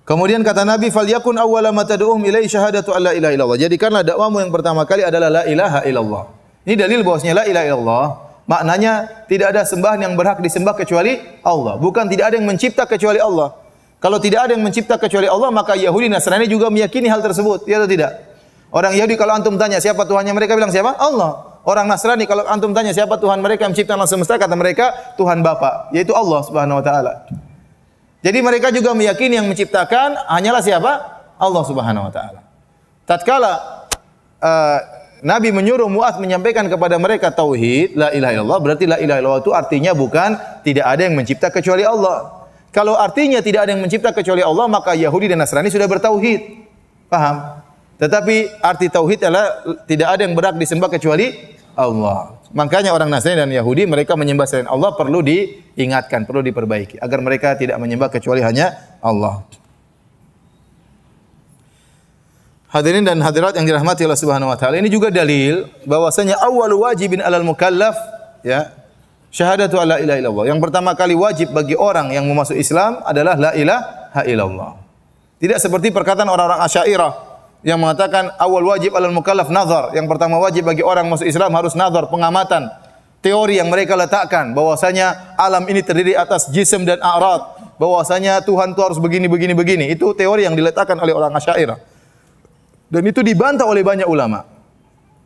Kemudian kata Nabi, "Falyakun awwala ma tad'uhum ilaihi syahadatu alla ilaha illallah." Jadikanlah dakwamu yang pertama kali adalah la ilaha illallah. Ini dalil bahwasanya la ilaha illallah maknanya tidak ada sembahan yang berhak disembah kecuali Allah. Bukan tidak ada yang mencipta kecuali Allah. Kalau tidak ada yang mencipta kecuali Allah, maka Yahudi Nasrani juga meyakini hal tersebut, ya atau tidak? Orang Yahudi kalau antum tanya siapa Tuhannya, mereka bilang siapa? Allah. Orang Nasrani kalau antum tanya siapa Tuhan mereka yang menciptakan alam semesta, kata mereka Tuhan Bapa, yaitu Allah Subhanahu wa taala. Jadi mereka juga meyakini yang menciptakan hanyalah siapa? Allah Subhanahu wa taala. Tatkala Nabi menyuruh Mu'adz menyampaikan kepada mereka tauhid, la ilaha illallah, berarti la ilaha illallah itu artinya bukan tidak ada yang mencipta kecuali Allah. Kalau artinya tidak ada yang mencipta kecuali Allah, maka Yahudi dan Nasrani sudah bertauhid. Paham? Tetapi arti tauhid adalah tidak ada yang berhak disembah kecuali Allah. Makanya orang Nasrani dan Yahudi mereka menyembah selain Allah perlu diingatkan, perlu diperbaiki agar mereka tidak menyembah kecuali hanya Allah. Hadirin dan hadirat yang dirahmati Allah Subhanahu wa taala, ini juga dalil bahwasanya awwalu wajibin 'alal mukallaf ya syahadatu alla ilaha illallah. Yang pertama kali wajib bagi orang yang mau masuk Islam adalah la ilaha illallah. Tidak seperti perkataan orang-orang Asy'ariyah yang mengatakan awal wajib 'alal mukallaf nazar. Yang pertama wajib bagi orang masuk Islam harus nazar, pengamatan. Teori yang mereka letakkan bahwasanya alam ini terdiri atas jism dan a'rad, bahwasanya Tuhan itu harus begini. Itu teori yang diletakkan oleh orang Asy'ariyah. Dan itu dibantah oleh banyak ulama.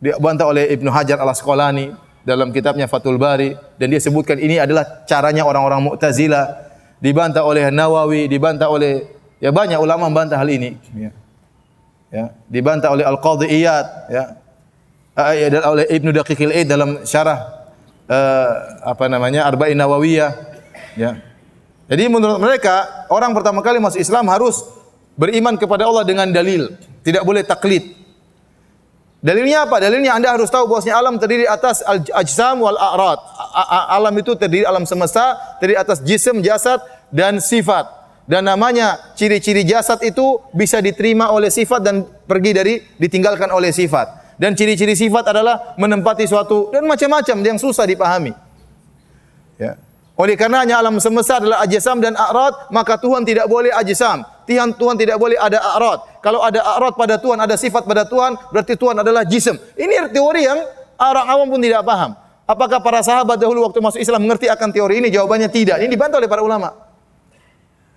Dibantah oleh Ibnu Hajar Al-Asqalani, dalam kitabnya Fathul Bari, dan dia sebutkan ini adalah caranya orang-orang Mu'tazilah. Dibantah oleh Nawawi, dibantah oleh banyak ulama membantah hal ini. Dibantah oleh Al-Qadhi Iyad, dan oleh Ibnu Daqiqil Aid dalam syarah Arba'in Nawawiyah. Jadi menurut mereka orang pertama kali masuk Islam harus beriman kepada Allah dengan dalil, tidak boleh taklid. Dalilnya apa? Dalilnya Anda harus tahu bahwasanya alam terdiri atas al-ajsam wal a'rad. Alam itu terdiri alam semesta, terdiri atas jism, jasad dan sifat. Dan namanya ciri-ciri jasad itu bisa diterima oleh sifat dan ditinggalkan oleh sifat. Dan ciri-ciri sifat adalah menempati suatu dan macam-macam yang susah dipahami. Oleh karenanya alam semesta adalah ajsam dan a'rad, maka Tuhan tidak boleh ajsam. Tuhan tidak boleh ada a'rad. Kalau ada a'rad pada Tuhan, ada sifat pada Tuhan, berarti Tuhan adalah jism. Ini teori yang orang awam pun tidak paham. Apakah para sahabat dahulu waktu masuk Islam mengerti akan teori ini? Jawabannya tidak. Ini dibantah oleh para ulama.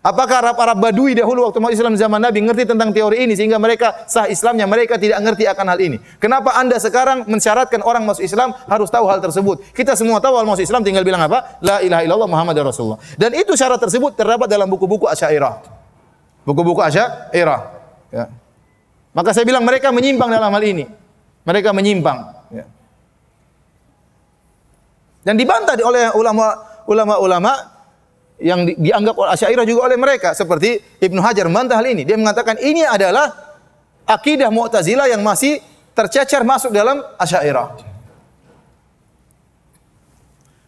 Apakah Arab Badui dahulu waktu masuk Islam zaman Nabi mengerti tentang teori ini sehingga mereka sah Islamnya, mereka tidak mengerti akan hal ini? Kenapa Anda sekarang mensyaratkan orang masuk Islam harus tahu hal tersebut? Kita semua tahu orang masuk Islam tinggal bilang apa? La ilaha illallah Muhammadar Rasulullah. Dan itu syarat tersebut terdapat dalam buku-buku Asy'ariyah. Buku-buku Asy'ariyah. Maka saya bilang mereka menyimpang dalam hal ini. Mereka menyimpang. Dan dibantah oleh ulama-ulama yang dianggap oleh Asy'ariyah juga oleh mereka, seperti Ibnu Hajar membantah hal ini. Dia mengatakan ini adalah akidah Mu'tazilah yang masih tercecer masuk dalam Asy'ariyah.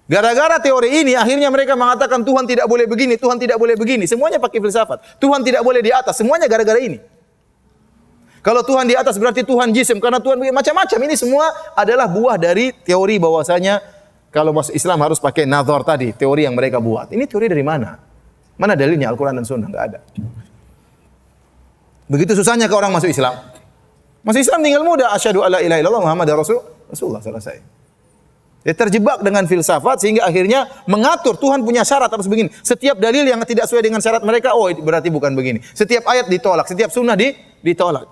Gara-gara teori ini akhirnya mereka mengatakan Tuhan tidak boleh begini, Tuhan tidak boleh begini. Semuanya pakai filsafat. Tuhan tidak boleh di atas. Semuanya gara-gara ini. Kalau Tuhan di atas berarti Tuhan jisim, karena Tuhan macam-macam. Ini semua adalah buah dari teori bahwasanya kalau masuk Islam harus pakai nazar tadi, teori yang mereka buat. Ini teori dari mana? Mana dalilnya? Al-Quran dan Sunnah? Enggak ada. Begitu susahnya ke orang masuk Islam. Masuk Islam tinggal mudah. Asyhadu alla ilaha illallah Muhammadar Rasulullah, selesai. Dia terjebak dengan filsafat sehingga akhirnya mengatur Tuhan punya syarat harus begini. Setiap dalil yang tidak sesuai dengan syarat mereka, oh berarti bukan begini. Setiap ayat ditolak, setiap sunnah ditolak.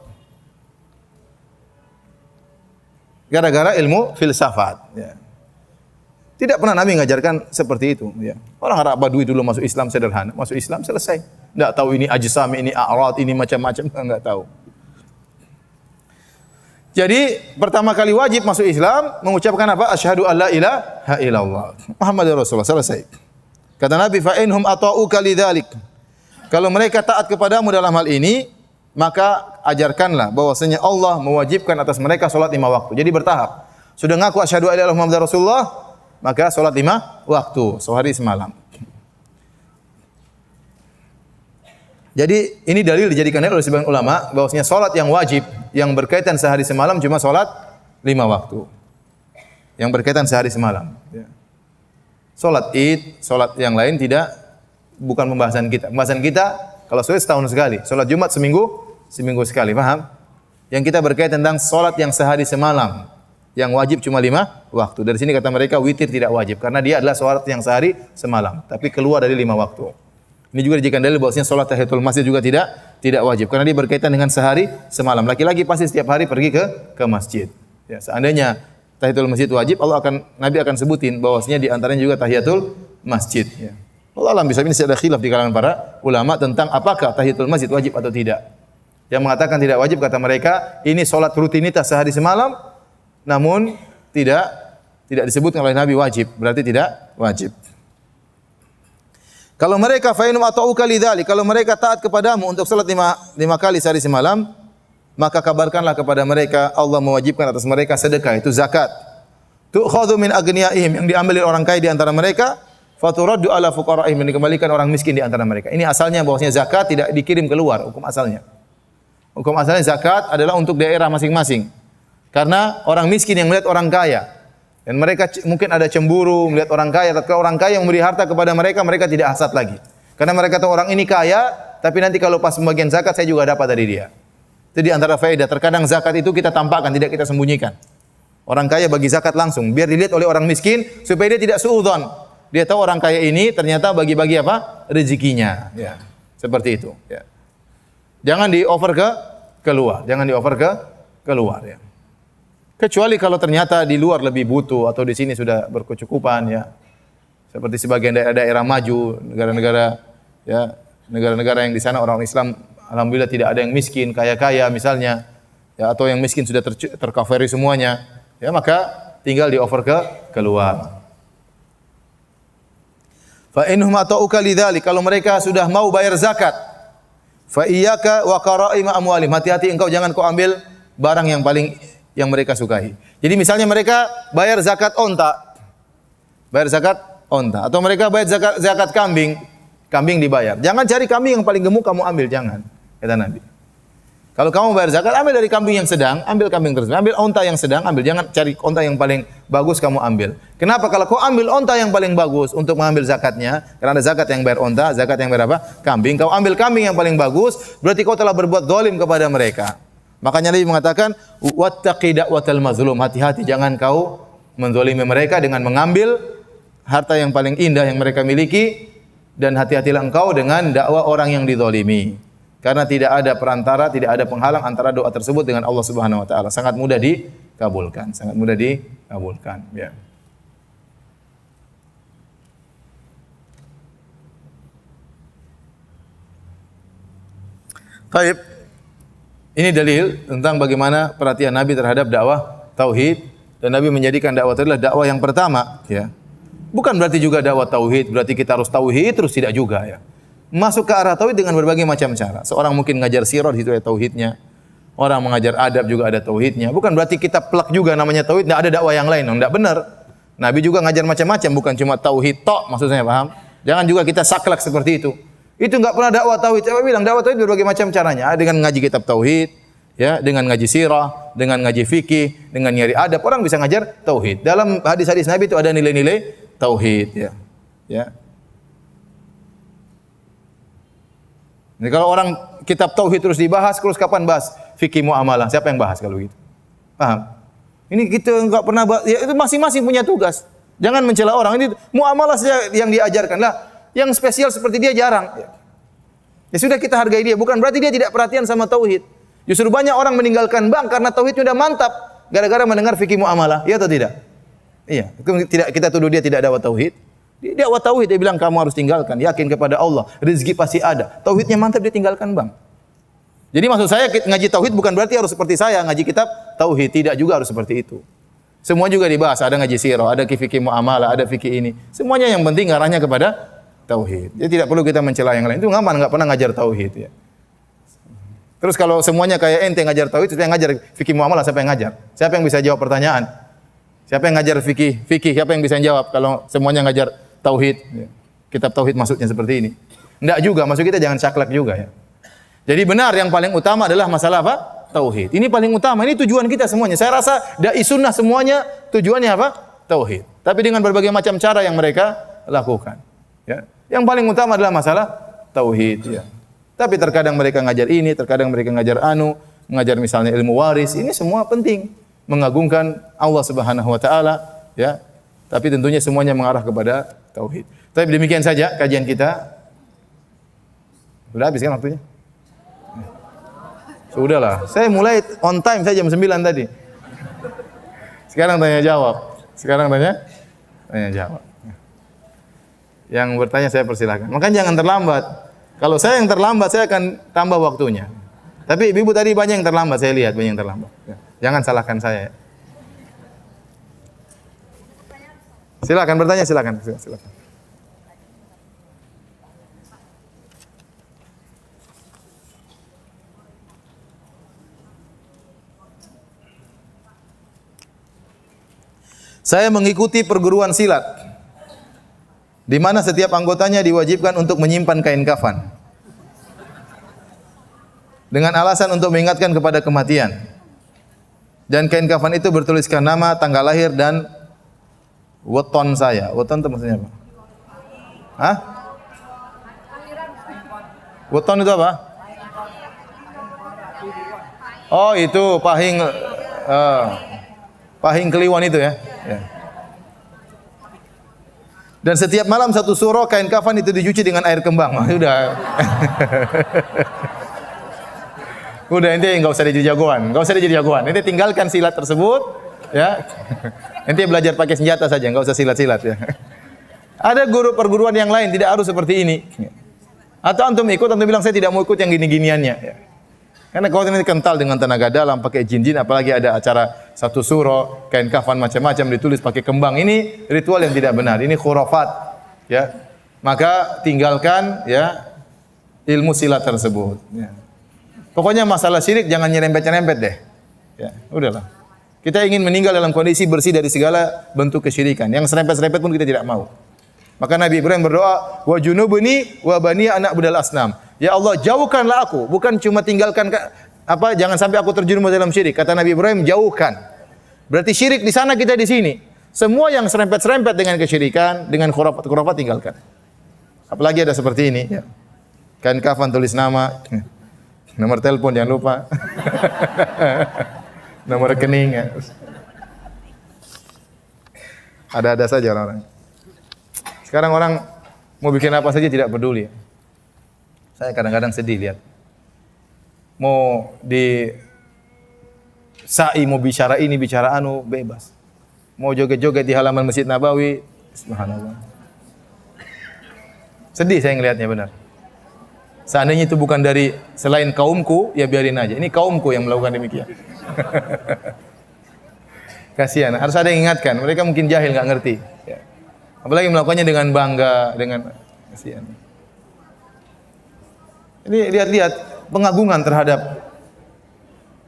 Gara-gara ilmu filsafat. Tidak pernah Nabi mengajarkan seperti itu. Orang Arab Badui dulu masuk Islam sederhana, masuk Islam selesai. Tidak tahu ini ajsam, ini a'rad, ini macam-macam, enggak tahu. Jadi pertama kali wajib masuk Islam mengucapkan apa? Asyhadu alla ilaha illallah Muhammadur Rasulullah, selesai. Kata Nabi, fa inhum ata'uka lidzalik. Kalau mereka taat kepadamu dalam hal ini, maka ajarkanlah bahwasanya Allah mewajibkan atas mereka salat 5 waktu. Jadi bertahap. Sudah ngaku asyhadu alla ilaha illallah Muhammadur Rasulullah, maka salat 5 waktu, sehari semalam. Jadi ini dalil dijadikan oleh sebagian ulama bahwasanya salat yang wajib yang berkaitan sehari semalam cuma salat 5 waktu. Yang berkaitan sehari semalam. Salat Id, salat yang lain bukan pembahasan kita. Pembahasan kita kalau salat setahun sekali, salat Jumat seminggu sekali, paham? Yang kita berkaitan tentang salat yang sehari semalam. Yang wajib cuma 5 waktu. Dari sini kata mereka witir tidak wajib karena dia adalah salat yang sehari semalam, tapi keluar dari 5 waktu. Ini juga dijadikan dalil bahwasanya salat tahiyatul masjid juga tidak wajib karena dia berkaitan dengan sehari semalam. Laki-laki pasti setiap hari pergi ke masjid. Seandainya tahiyatul masjid wajib, Nabi akan sebutin bahwasanya di antaranya juga tahiyatul masjid. Allah alam bisa ini ada khilaf di kalangan para ulama tentang apakah tahiyatul masjid wajib atau tidak. Yang mengatakan tidak wajib kata mereka ini salat rutinitas sehari semalam, namun tidak disebutkan oleh Nabi wajib, berarti tidak wajib. Kalau mereka fainum ata'uka lidzalik, kalau mereka taat kepadamu untuk salat 5 kali sehari semalam, maka kabarkanlah kepada mereka Allah mewajibkan atas mereka sedekah, itu zakat. Tu'khadhu min aghniyaihim, yang diambil oleh orang kaya di antara mereka, faturaddu ala fuqara'ihim, yang dikembalikan orang miskin di antara mereka. Ini asalnya bahwasanya zakat tidak dikirim keluar, hukum asalnya. Hukum asalnya zakat adalah untuk daerah masing-masing. Karena orang miskin yang melihat orang kaya, dan mereka mungkin ada cemburu melihat orang kaya, tatkala orang kaya memberi harta kepada mereka, mereka tidak hasad lagi. Karena mereka tahu orang ini kaya, tapi nanti kalau pas pembagian zakat saya juga dapat dari dia. Itu di antara faedah. Terkadang zakat itu kita tampakkan, tidak kita sembunyikan. Orang kaya bagi zakat langsung, biar dilihat oleh orang miskin supaya dia tidak suudzon. Dia tahu orang kaya ini ternyata bagi-bagi apa? Rezekinya. Seperti itu. Jangan di-offer keluar, jangan di-offer keluar. Kecuali kalau ternyata di luar lebih butuh atau di sini sudah berkecukupan ya. Seperti sebagian daerah-daerah maju, negara-negara ya, negara-negara yang di sana orang Islam alhamdulillah tidak ada yang miskin, kaya-kaya misalnya. Ya, atau yang miskin sudah tercover semuanya. Ya, maka tinggal di-offer keluar. Fa innahum ata'uka lidzalik, kalau mereka sudah mau bayar zakat, fa iyyaka wa qara'ima amwalim, hati-hati engkau jangan kau ambil barang yang mereka sukai. Jadi misalnya mereka bayar zakat onta. Bayar zakat onta atau mereka bayar zakat kambing, kambing dibayar. Jangan cari kambing yang paling gemuk kamu ambil, jangan. Kata Nabi. Kalau kamu bayar zakat, ambil dari kambing yang sedang, ambil kambing tersebut. Ambil onta yang sedang, ambil. Jangan cari onta yang paling bagus kamu ambil. Kenapa? Kalau kau ambil onta yang paling bagus untuk mengambil zakatnya, karena ada zakat yang bayar onta, zakat yang bayar apa? Kambing. Kau ambil kambing yang paling bagus, berarti kau telah berbuat zalim kepada mereka. Makanya Nabi mengatakan, wattaqi da'watal mazlum. Hati-hati jangan kau menzalimi mereka dengan mengambil harta yang paling indah yang mereka miliki, dan hati-hatilah engkau dengan dakwah orang yang dizalimi. Karena tidak ada perantara, tidak ada penghalang antara doa tersebut dengan Allah Subhanahu wa taala. Sangat mudah dikabulkan, sangat mudah dikabulkan, ya. Baik. Ini dalil tentang bagaimana perhatian Nabi terhadap dakwah tauhid, dan Nabi menjadikan dakwah itu adalah dakwah yang pertama, ya. Bukan berarti juga dakwah tauhid berarti kita harus tauhid terus, tidak juga, ya. Masuk ke arah tauhid dengan berbagai macam cara. Seorang mungkin ngajar sirah, di situ ada tauhidnya. Orang mengajar adab juga ada tauhidnya. Bukan berarti kita plak juga namanya tauhid, tidak ada dakwah yang lain. Tidak benar. Nabi juga ngajar macam-macam, bukan cuma tauhid tok, maksudnya paham? Jangan juga kita saklek seperti itu. Itu enggak pernah dakwah tauhid. Saya bilang dakwah tauhid berbagai macam caranya. Dengan ngaji kitab tauhid, ya, dengan ngaji sirah, dengan ngaji fikih, dengan nyari adab. Orang bisa ngajar tauhid. Dalam hadis-hadis Nabi itu ada nilai-nilai tauhid, ya. Ya. Jadi kalau orang kitab tauhid terus dibahas, terus kapan bahas fikih muamalah? Siapa yang bahas kalau gitu? Paham? Ini kita enggak pernah bahas, ya itu masing-masing punya tugas. Jangan mencela orang. Ini muamalah saja yang diajarkan lah. Yang spesial seperti dia jarang. Ya sudah, kita hargai dia. Bukan berarti dia tidak perhatian sama tauhid. Justru banyak orang meninggalkan bank karena tauhidnya sudah mantap gara-gara mendengar fikih muamalah. Iya atau tidak? Iya. Tidak, kita tuduh dia tidak dakwah tauhid. Dia dakwah tauhid, dia bilang kamu harus tinggalkan, yakin kepada Allah, rezeki pasti ada. Tauhidnya mantap, dia tinggalkan bang. Jadi maksud saya ngaji tauhid bukan berarti harus seperti saya ngaji kitab tauhid, tidak juga harus seperti itu. Semua juga dibahas, ada ngaji sirah, ada fikih muamalah, ada fikih ini. Semuanya yang penting arahnya kepada tauhid. Jadi tidak perlu kita mencela yang lain. Itu ngaman, enggak pernah ngajar tauhid, ya. Terus kalau semuanya kayak ente ngajar tauhid, siapa yang ngajar fikih muamalah, siapa yang ngajar? Siapa yang bisa jawab pertanyaan? Siapa yang ngajar fikih? Siapa yang bisa jawab kalau semuanya ngajar tauhid? Kitab tauhid maksudnya seperti ini. Enggak juga, maksud kita jangan saklek juga, ya. Jadi benar yang paling utama adalah masalah apa? Tauhid. Ini paling utama, ini tujuan kita semuanya. Saya rasa dai sunnah semuanya tujuannya apa? Tauhid. Tapi dengan berbagai macam cara yang mereka lakukan, ya. Yang paling utama adalah masalah tauhid, ya. Tapi terkadang mereka ngajar ini, terkadang mereka ngajar mengajar misalnya ilmu waris. Ini semua penting, mengagungkan Allah Subhanahu wa taala, ya. Tapi tentunya semuanya mengarah kepada tauhid. Tapi demikian saja kajian kita. Sudah habis kan waktunya? Sudahlah. Saya mulai on time saja jam 9 tadi. Sekarang tanya jawab. Tanya jawab. Yang bertanya saya persilahkan. Makanya jangan terlambat. Kalau saya yang terlambat, saya akan tambah waktunya. Tapi ibu tadi banyak yang terlambat, saya lihat banyak yang terlambat. Jangan salahkan saya. Silakan bertanya, silakan. Saya mengikuti perguruan silat, di mana setiap anggotanya diwajibkan untuk menyimpan kain kafan dengan alasan untuk mengingatkan kepada kematian. Dan kain kafan itu bertuliskan nama, tanggal lahir dan weton saya. Weton itu maksudnya apa? Hah? Weton itu apa? Oh, itu pahing pahing kliwon itu, ya. Ya. Dan setiap malam satu surah kain kafan itu dicuci dengan air kembang. Udah. Udah, ente enggak usah jadi jagoan. Ente tinggalkan silat tersebut. Ya. Nanti belajar pakai senjata saja, enggak usah silat-silat ya. Ada guru perguruan yang lain tidak harus seperti ini. Atau antum ikut, antum bilang saya tidak mau ikut yang gini-giniannya ya. Karena kau ini kental dengan tenaga dalam, pakai jin-jin, apalagi ada acara satu suro, kain kafan macam-macam ditulis pakai kembang. Ini ritual yang tidak benar, ini khurafat. Ya, maka tinggalkan ya ilmu silat tersebut. Ya. Pokoknya masalah syirik jangan nyerempet-nyerempet deh. Ya, udahlah. Kita ingin meninggal dalam kondisi bersih dari segala bentuk kesyirikan. Yang serempet-serempet pun kita tidak mau. Maka Nabi Ibrahim berdoa, wa junubni wa bani anak budal asnam. Ya Allah, jauhkanlah aku, bukan cuma tinggalkan jangan sampai aku terjerumus dalam syirik. Kata Nabi Ibrahim, jauhkan. Berarti syirik di sana, kita di sini. Semua yang serempet-serempet dengan kesyirikan, dengan khurafat tinggalkan. Apalagi ada seperti ini, ya. Kain kafan tulis nama, nomor telepon jangan lupa. Nomor rekening ya. Ada-ada saja orang-orang. Sekarang orang mau bikin apa saja tidak peduli. Saya kadang-kadang sedih lihat. Mau di sa'i, mau bicara ini, bicara anu, bebas. Mau joget-joget di halaman Masjid Nabawi, subhanallah. Sedih saya ngelihatnya benar. Seandainya itu bukan dari selain kaumku, ya biarin aja. Ini kaumku yang melakukan demikian. Kasihan, harus ada yang ingatkan. Mereka mungkin jahil, nggak ngerti. Ya. Apalagi melakukannya dengan bangga, dengan kasihan. Ini lihat-lihat pengagungan terhadap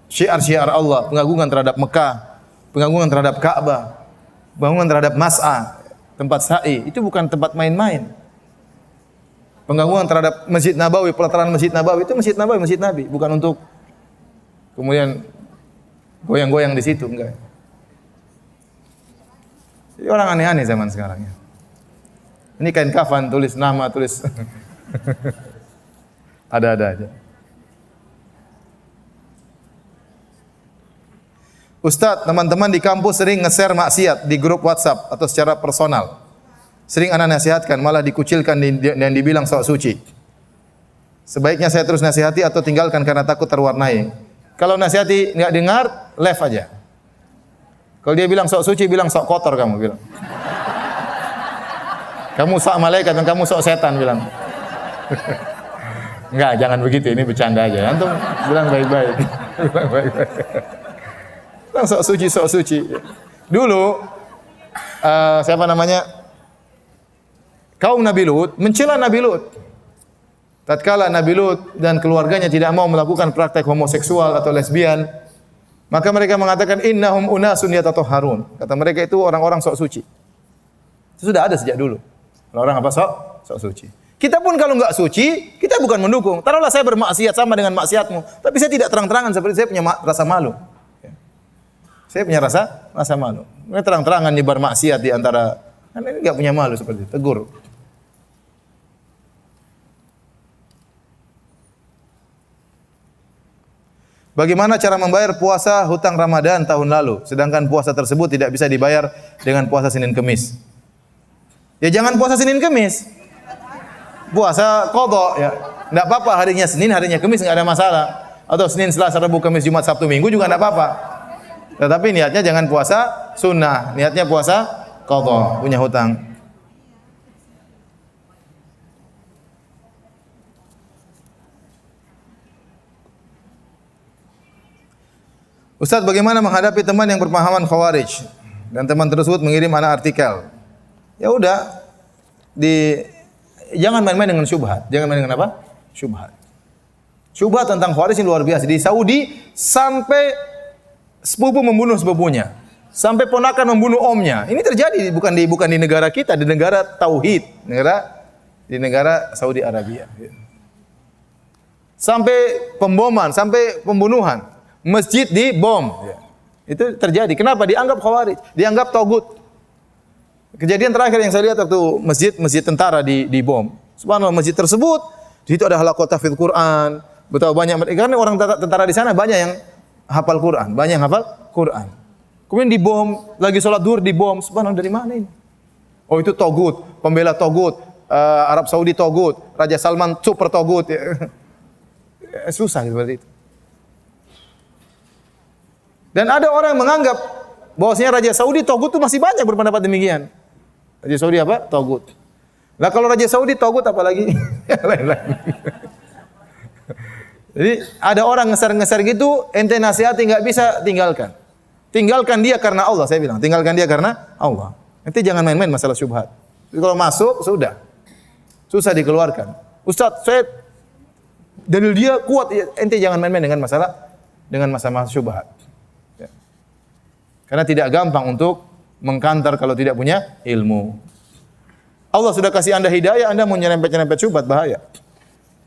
syiar-syiar Allah, pengagungan terhadap Mekah, pengagungan terhadap Ka'bah, pengagungan terhadap Mas'a, tempat sa'i. Itu bukan tempat main-main. Pengagungan terhadap Masjid Nabawi, pelataran Masjid Nabawi, itu Masjid Nabawi, Masjid Nabi, bukan untuk kemudian goyang-goyang di situ, enggak. Jadi orang aneh-aneh zaman sekarang ya. Ini kain kafan, tulis nama, tulis ada-ada aja. Ustadz, teman-teman di kampus sering nge-share maksiat di grup WhatsApp atau secara personal. Sering anak nasihatkan, malah dikucilkan dan dibilang sok suci. Sebaiknya saya terus nasihati atau tinggalkan karena takut terwarnai. Kalau nasihati nggak dengar, left aja. Kalau dia bilang sok suci, bilang sok kotor kamu bilang. Kamu sok malaikat dan kamu sok setan bilang. Enggak, jangan begitu, ini bercanda aja. Antum bilang baik-baik. Bilang baik-baik. Bilang sok suci, sok suci. Dulu siapa namanya? Kaum Nabi Lut mencela Nabi Lut. Tatkala Nabi Lut dan keluarganya tidak mau melakukan praktek homoseksual atau lesbian, maka mereka mengatakan innahum unasun yatatahharun. Kata mereka itu orang-orang sok suci. Itu sudah ada sejak dulu. Orang apa sok suci. Kita pun kalau enggak suci, kita bukan mendukung. Taruhlah saya bermaksiat sama dengan maksiatmu, tapi saya tidak terang-terangan seperti saya punya rasa malu. Saya punya rasa malu. Mereka terang-terangan nyebar maksiat di antara, ini enggak punya malu seperti itu. Tegur. Bagaimana cara membayar puasa hutang Ramadan tahun lalu, sedangkan puasa tersebut tidak bisa dibayar dengan puasa Senin Kemis? Ya jangan puasa Senin Kemis. Puasa qadha ya. Enggak apa-apa harinya Senin, harinya Kemis enggak ada masalah. Atau Senin, Selasa, Rabu, Kamis, Jumat, Sabtu, Minggu juga enggak apa-apa. Tetapi niatnya jangan puasa sunnah, niatnya puasa qadha, punya hutang. Ustaz, bagaimana menghadapi teman yang berpemahaman Khawarij dan teman tersebut mengirim anak artikel? Ya udah, jangan main-main dengan syubhat. Jangan main dengan apa? Syubhat. Syubhat tentang Khawarij ini luar biasa. Di Saudi sampai sepupu membunuh sepupunya, sampai ponakan membunuh omnya. Ini terjadi bukan di negara kita, di negara tauhid, di negara Saudi Arabia. Sampai pemboman, sampai pembunuhan. Masjid dibom. Itu terjadi. Kenapa? Dianggap Khawarij, dianggap tagut. Kejadian terakhir yang saya lihat waktu masjid tentara dibom. Subhanallah, masjid tersebut di situ ada halaqah tahfidz Quran. Betapa banyak, karena orang tentara di sana banyak yang hafal Quran, banyak yang hafal Quran. Kemudian dibom, lagi sholat duhur dibom. Subhanallah, dari mana ini? Oh, itu tagut, pembela tagut, Arab Saudi tagut, Raja Salman super tagut. Susah seperti itu. Dan ada orang yang menganggap bahwasanya Raja Saudi togut itu masih banyak berpendapat demikian. Raja Saudi apa? Togut. Lah kalau Raja Saudi togut apalagi yang lain-lain. Jadi ada orang ngeser-ngeser gitu, ente nasihati enggak bisa, tinggalkan. Tinggalkan dia karena Allah, saya bilang. Tinggalkan dia karena Allah. Ente jangan main-main masalah syubhat. Jadi kalau masuk sudah. Susah dikeluarkan. Ustaz, saya dalil dia kuat, ente jangan main-main dengan masalah syubhat. Ya. Karena tidak gampang untuk mengkantar kalau tidak punya ilmu. Allah sudah kasih Anda hidayah, Anda mau nyerempet-nyerempet syubhat, bahaya.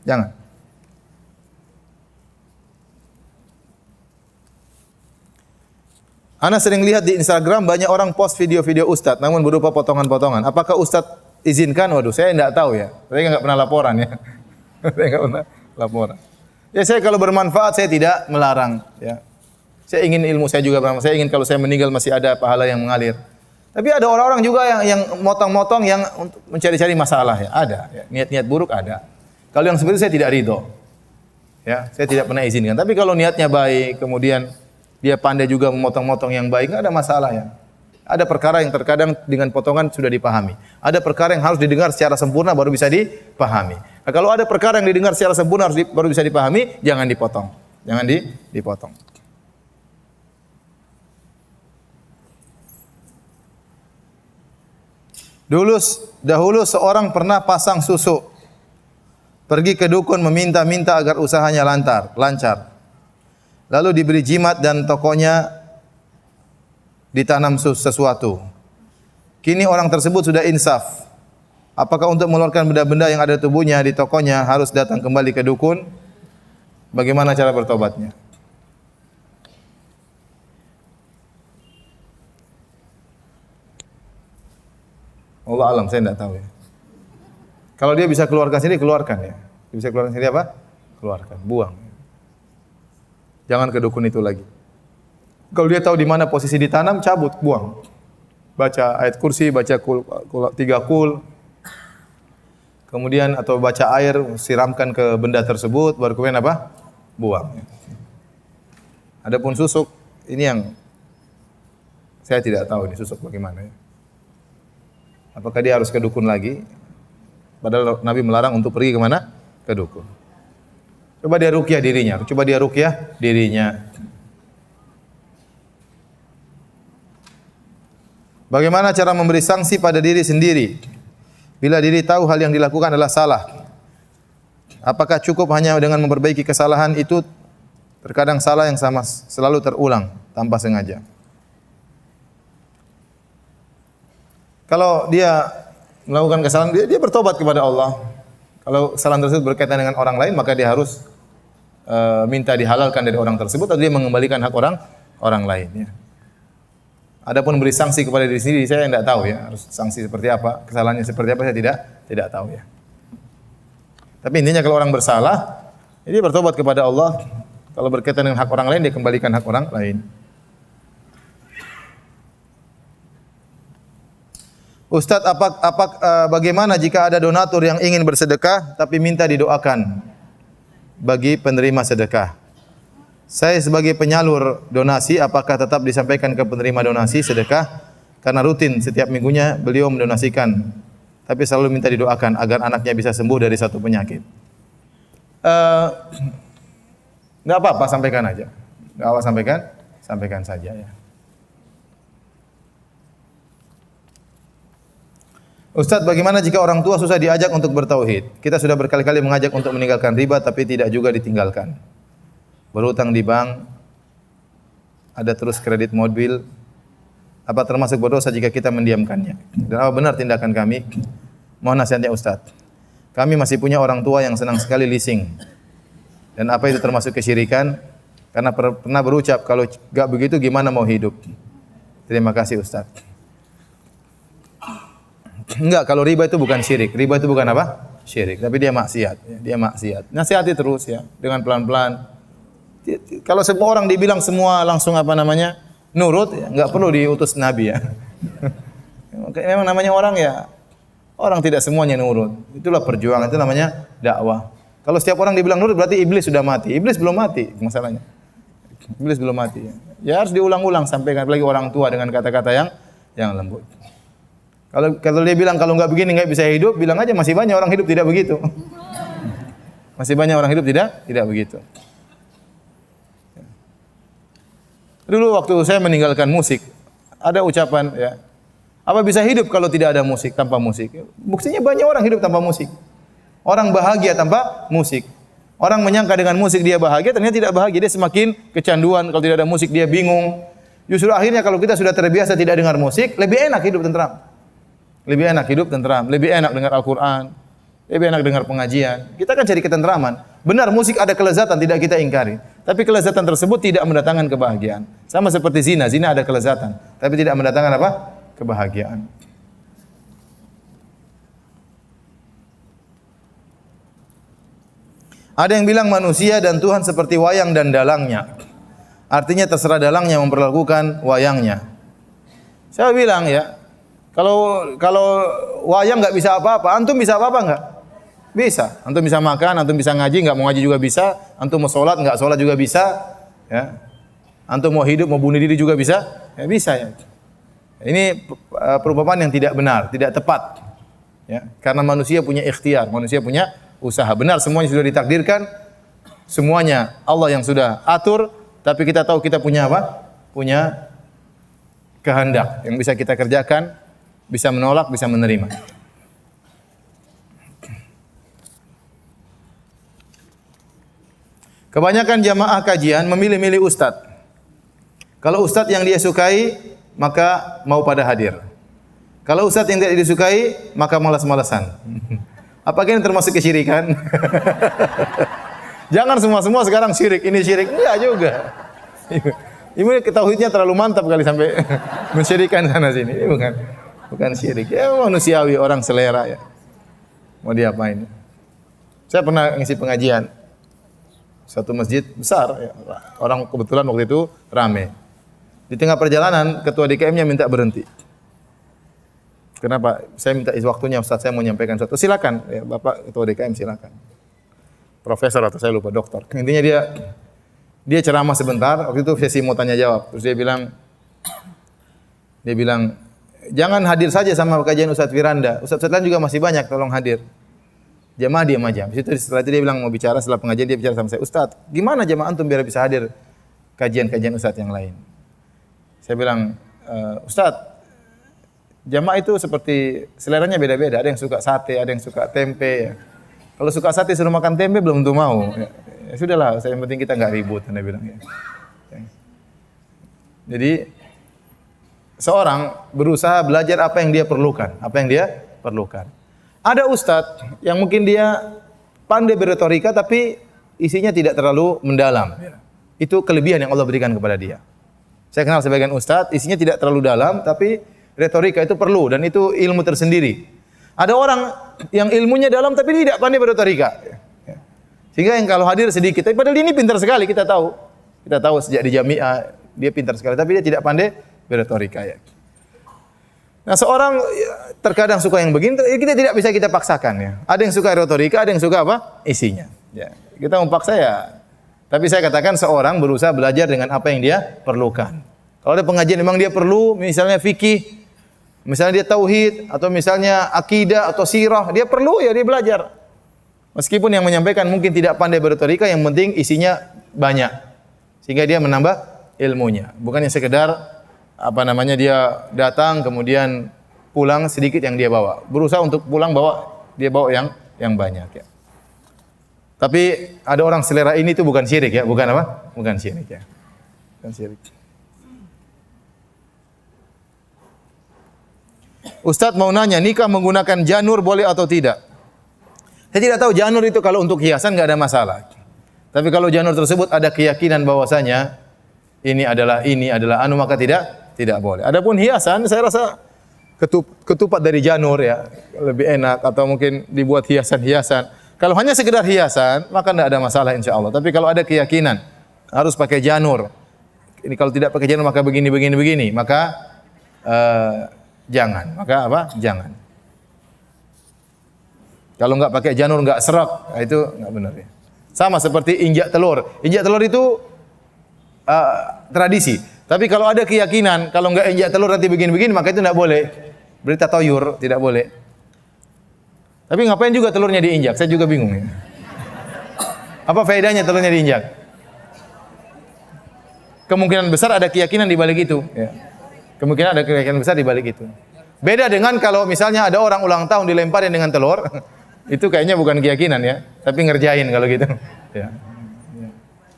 Jangan. Ana sering lihat di Instagram banyak orang post video-video Ustadz, namun berupa potongan-potongan. Apakah Ustadz izinkan? Waduh, saya tidak tahu ya. Saya nggak pernah laporan ya. Saya nggak pernah laporan. Ya saya kalau bermanfaat saya tidak melarang. Ya. Saya ingin ilmu saya juga bermanfaat. Saya ingin kalau saya meninggal masih ada pahala yang mengalir. Tapi ada orang-orang juga yang motong-motong yang untuk mencari-cari masalah ya. Ada. Ya. Niat-niat buruk ada. Kalau yang seperti itu saya tidak ridho. Ya, saya tidak pernah izinkan. Tapi kalau niatnya baik, kemudian dia pandai juga memotong-motong yang baik, enggak ada masalah ya. Ada perkara yang terkadang dengan potongan sudah dipahami. Ada perkara yang harus didengar secara sempurna baru bisa dipahami. Nah, kalau ada perkara yang didengar secara sempurna baru bisa dipahami, jangan dipotong. Jangan dipotong. Dahulu seorang pernah pasang susu. Pergi ke dukun meminta-minta agar usahanya lancar. Lalu diberi jimat dan tokonya ditanam sesuatu. Kini orang tersebut sudah insaf. Apakah untuk mengeluarkan benda-benda yang ada di tubuhnya di tokonya harus datang kembali ke dukun? Bagaimana cara bertobatnya? Allah alam, saya tidak tahu ya. Kalau dia bisa keluarkan sendiri, keluarkan ya. Dia bisa keluarkan sendiri apa? Keluarkan, buang. Jangan ke dukun itu lagi. Kalau dia tahu di mana posisi ditanam, cabut, buang. Baca ayat kursi, baca tiga kul. Kemudian atau baca air, siramkan ke benda tersebut, baru kemudian apa? Buang. Adapun susuk, ini yang saya tidak tahu ini susuk bagaimana ya. Apakah dia harus ke dukun lagi? Padahal Nabi melarang untuk pergi kemana? Ke dukun. Coba dia ruqyah dirinya. Bagaimana cara memberi sanksi pada diri sendiri bila diri tahu hal yang dilakukan adalah salah? Apakah cukup hanya dengan memperbaiki kesalahan itu? Terkadang salah yang sama selalu terulang tanpa sengaja. Kalau dia melakukan kesalahan, dia bertobat kepada Allah. Kalau kesalahan tersebut berkaitan dengan orang lain, maka dia harus minta dihalalkan dari orang tersebut atau dia mengembalikan hak orang lain ya. Adapun beri sanksi kepada diri sendiri saya tidak tahu ya, harus sanksi seperti apa, kesalahannya seperti apa saya tidak tahu ya. Tapi intinya kalau orang bersalah, dia bertobat kepada Allah. Kalau berkaitan dengan hak orang lain, dia kembalikan hak orang lain. Ustadz, bagaimana jika ada donatur yang ingin bersedekah tapi minta didoakan bagi penerima sedekah? Saya sebagai penyalur donasi, apakah tetap disampaikan ke penerima donasi sedekah? Karena rutin setiap minggunya beliau mendonasikan, tapi selalu minta didoakan agar anaknya bisa sembuh dari satu penyakit. Enggak apa-apa, sampaikan aja. Enggak apa sampaikan saja ya. Ustadz, bagaimana jika orang tua susah diajak untuk bertauhid? Kita sudah berkali-kali mengajak untuk meninggalkan riba, tapi tidak juga ditinggalkan. Berhutang di bank, ada terus kredit mobil. Apa termasuk berdosa jika kita mendiamkannya? Dan apa benar tindakan kami? Mohon nasihatnya Ustadz. Kami masih punya orang tua yang senang sekali leasing. Dan apa itu termasuk kesyirikan? Karena pernah berucap, kalau enggak begitu gimana mau hidup? Terima kasih Ustadz. Enggak, kalau riba itu bukan syirik. Riba itu bukan apa? Syirik. Tapi dia maksiat. Dia maksiat. Nasihati terus ya, dengan pelan-pelan. Kalau semua orang dibilang semua langsung nurut, ya, enggak perlu diutus Nabi ya. Memang namanya orang ya, orang tidak semuanya nurut. Itulah perjuangan, itu namanya dakwah. Kalau setiap orang dibilang nurut berarti iblis sudah mati. Iblis belum mati masalahnya. Iblis belum mati. Ya harus diulang-ulang sampaikan apalagi orang tua dengan kata-kata yang lembut. Kalau dia bilang kalau enggak begini enggak bisa hidup, bilang aja masih banyak orang hidup tidak begitu. Masih banyak orang hidup tidak begitu. Dulu waktu saya meninggalkan musik, ada ucapan ya, apa bisa hidup kalau tidak ada musik, tanpa musik? Buktinya banyak orang hidup tanpa musik. Orang bahagia tanpa musik. Orang menyangka dengan musik dia bahagia, ternyata tidak bahagia. Dia semakin kecanduan, kalau tidak ada musik dia bingung. Justru akhirnya kalau kita sudah terbiasa tidak dengar musik, lebih enak hidup tentram. Lebih enak hidup tentram, lebih enak dengar Al-Quran, lebih enak dengar pengajian. Kita kan cari ketentraman. Benar musik ada kelezatan, tidak kita ingkari. Tapi kelezatan tersebut tidak mendatangkan kebahagiaan. Sama seperti zina, zina ada kelezatan, tapi tidak mendatangkan apa? Kebahagiaan. Ada yang bilang manusia dan Tuhan seperti wayang dan dalangnya. Artinya terserah dalangnya memperlakukan wayangnya. Saya bilang ya, kalau wayang nggak bisa apa-apa, antum bisa apa-apa nggak? Bisa. Antum bisa makan, antum bisa ngaji, nggak mau ngaji juga bisa. Antum mau sholat, nggak sholat juga bisa. Ya. Antum mau hidup, mau bunuh diri juga bisa. Ya bisa ya. Ini perumpamaan yang tidak benar, tidak tepat. Ya. Karena manusia punya ikhtiar, manusia punya usaha. Benar semuanya sudah ditakdirkan, semuanya Allah yang sudah atur. Tapi kita tahu kita punya apa? Punya kehendak yang bisa kita kerjakan, bisa menolak, bisa menerima. Kebanyakan jamaah kajian memilih-milih ustadz. Kalau ustadz yang dia sukai, maka mau pada hadir. Kalau ustadz yang tidak disukai, maka malas-malasan. Apakah ini termasuk kesyirikan? Jangan semua sekarang syirik, ini syirik. Enggak juga. Ini tauhidnya terlalu mantap kali sampai mensyirikan sana sini. Ini bukan syirik. Ya manusiawi, orang selera ya. Mau diapain? Saya pernah ngisi pengajian. Satu masjid besar, ya. Orang kebetulan waktu itu rame. Di tengah perjalanan, ketua DKM-nya minta berhenti. Kenapa? Saya minta waktunya, Ustaz, saya mau menyampaikan sesuatu. Silakan, ya, Bapak ketua DKM silakan. Profesor atau saya lupa, dokter. Intinya dia ceramah sebentar. Waktu itu sesi mau tanya jawab. Terus dia bilang, jangan hadir saja sama kajian Ustaz Firanda. Ustaz lain juga masih banyak, tolong hadir. Jamaah diam aja. Setelah itu dia bilang mau bicara, setelah pengajian dia bicara sama saya, Ustaz, gimana jamaah antum biar bisa hadir kajian-kajian Ustaz yang lain? Saya bilang, Ustaz, jamaah itu seperti seleranya beda-beda. Ada yang suka sate, ada yang suka tempe. Ya. Kalau suka sate suruh makan tempe belum tentu mau. Ya sudahlah, yang penting kita nggak ribut. Anda bilang ya. Jadi seorang berusaha belajar apa yang dia perlukan, Ada ustadz yang mungkin dia pandai berretorika tapi isinya tidak terlalu mendalam. Itu kelebihan yang Allah berikan kepada dia. Saya kenal sebagian ustadz, isinya tidak terlalu dalam tapi retorika itu perlu dan itu ilmu tersendiri. Ada orang yang ilmunya dalam tapi tidak pandai berretorika. Sehingga yang kalau hadir sedikit, tapi padahal ini pintar sekali, kita tahu. Kita tahu sejak di Jami'ah dia pintar sekali tapi dia tidak pandai berretorika ya. Nah, seorang terkadang suka yang begini, kita tidak bisa kita paksakan ya. Ada yang suka retorika, ada yang suka apa? Isinya. Ya. Kita memaksa ya. Tapi saya katakan seorang berusaha belajar dengan apa yang dia perlukan. Kalau ada pengajian memang dia perlu, misalnya fikih, misalnya dia tauhid, atau misalnya akidah atau sirah, dia perlu ya dia belajar. Meskipun yang menyampaikan mungkin tidak pandai berretorika, yang penting isinya banyak. Sehingga dia menambah ilmunya. Bukan yang sekedar dia datang kemudian pulang sedikit yang dia bawa. Berusaha untuk pulang dia bawa yang banyak ya. Tapi ada orang selera ini itu bukan syirik ya, bukan apa? Bukan syirik ya. Bukan syirik. Ustadz mau nanya, nikah menggunakan janur boleh atau tidak? Saya tidak tahu janur itu kalau untuk hiasan enggak ada masalah. Tapi kalau janur tersebut ada keyakinan bahwasanya ini adalah maka tidak boleh. Adapun hiasan, saya rasa ketupat dari janur ya lebih enak atau mungkin dibuat hiasan-hiasan. Kalau hanya sekedar hiasan, maka tidak ada masalah insyaallah. Tapi kalau ada keyakinan harus pakai janur, ini kalau tidak pakai janur maka begini, maka jangan. Maka apa? Jangan. Kalau enggak pakai janur enggak serak, itu enggak benar ya. Sama seperti injak telur. Injak telur itu tradisi. Tapi kalau ada keyakinan kalau enggak injak telur nanti begini-begini maka itu tidak boleh. Berita toyur tidak boleh. Tapi ngapain juga telurnya diinjak? Saya juga bingung ya. Apa faedahnya telurnya diinjak? Kemungkinan besar ada keyakinan di balik itu. Ya. Kemungkinan ada keyakinan besar di balik itu. Beda dengan kalau misalnya ada orang ulang tahun dilemparin dengan telur, itu kayaknya bukan keyakinan ya, tapi ngerjain kalau gitu. Ya.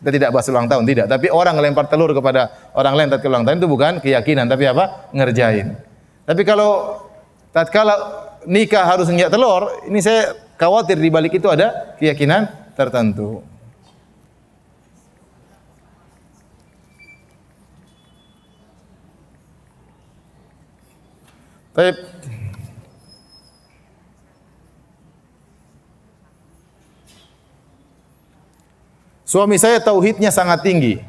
Kita tidak bahas ulang tahun, tidak. Tapi orang ngelempar telur kepada orang lain tatkala ulang tahun itu bukan keyakinan, tapi apa? Ngerjain. Tapi kalau tatkala nikah harus injak telur, ini saya khawatir di balik itu ada keyakinan tertentu. Baik. Suami saya tauhidnya sangat tinggi,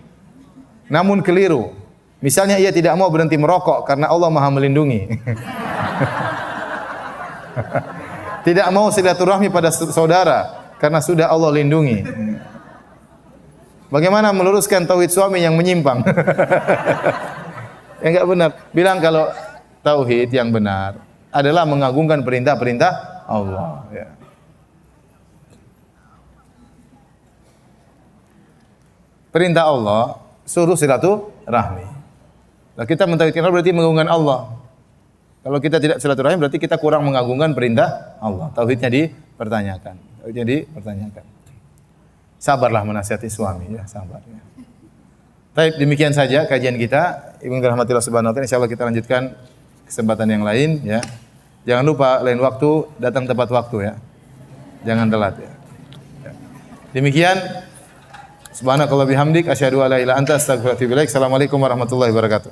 namun keliru. Misalnya ia tidak mau berhenti merokok karena Allah Maha melindungi. Tidak mau silaturahmi pada saudara karena sudah Allah lindungi. Bagaimana meluruskan tauhid suami yang menyimpang? Ya enggak benar. Bilang kalau tauhid yang benar adalah mengagungkan perintah-perintah Allah. Ya. Perintah Allah suruh silaturahmi. Nah, kita mentauhidkan Allah berarti mengagungkan Allah. Kalau kita tidak silaturahmi berarti kita kurang mengagungkan perintah Allah. Tauhidnya dipertanyakan. Tauhidnya dipertanyakan. Sabarlah menasihati suami ya, sabar ya. Baik, demikian saja kajian kita. Ibu rahmatillah subhanahu wa taala. Insyaallah kita lanjutkan kesempatan yang lain ya. Jangan lupa lain waktu datang tepat waktu ya. Jangan telat ya. Demikian subhanakallah bihamdik asyhadu alla ilaha illa anta astaghfiruka wa atubu ilaik. Assalamualaikum warahmatullahi wabarakatuh.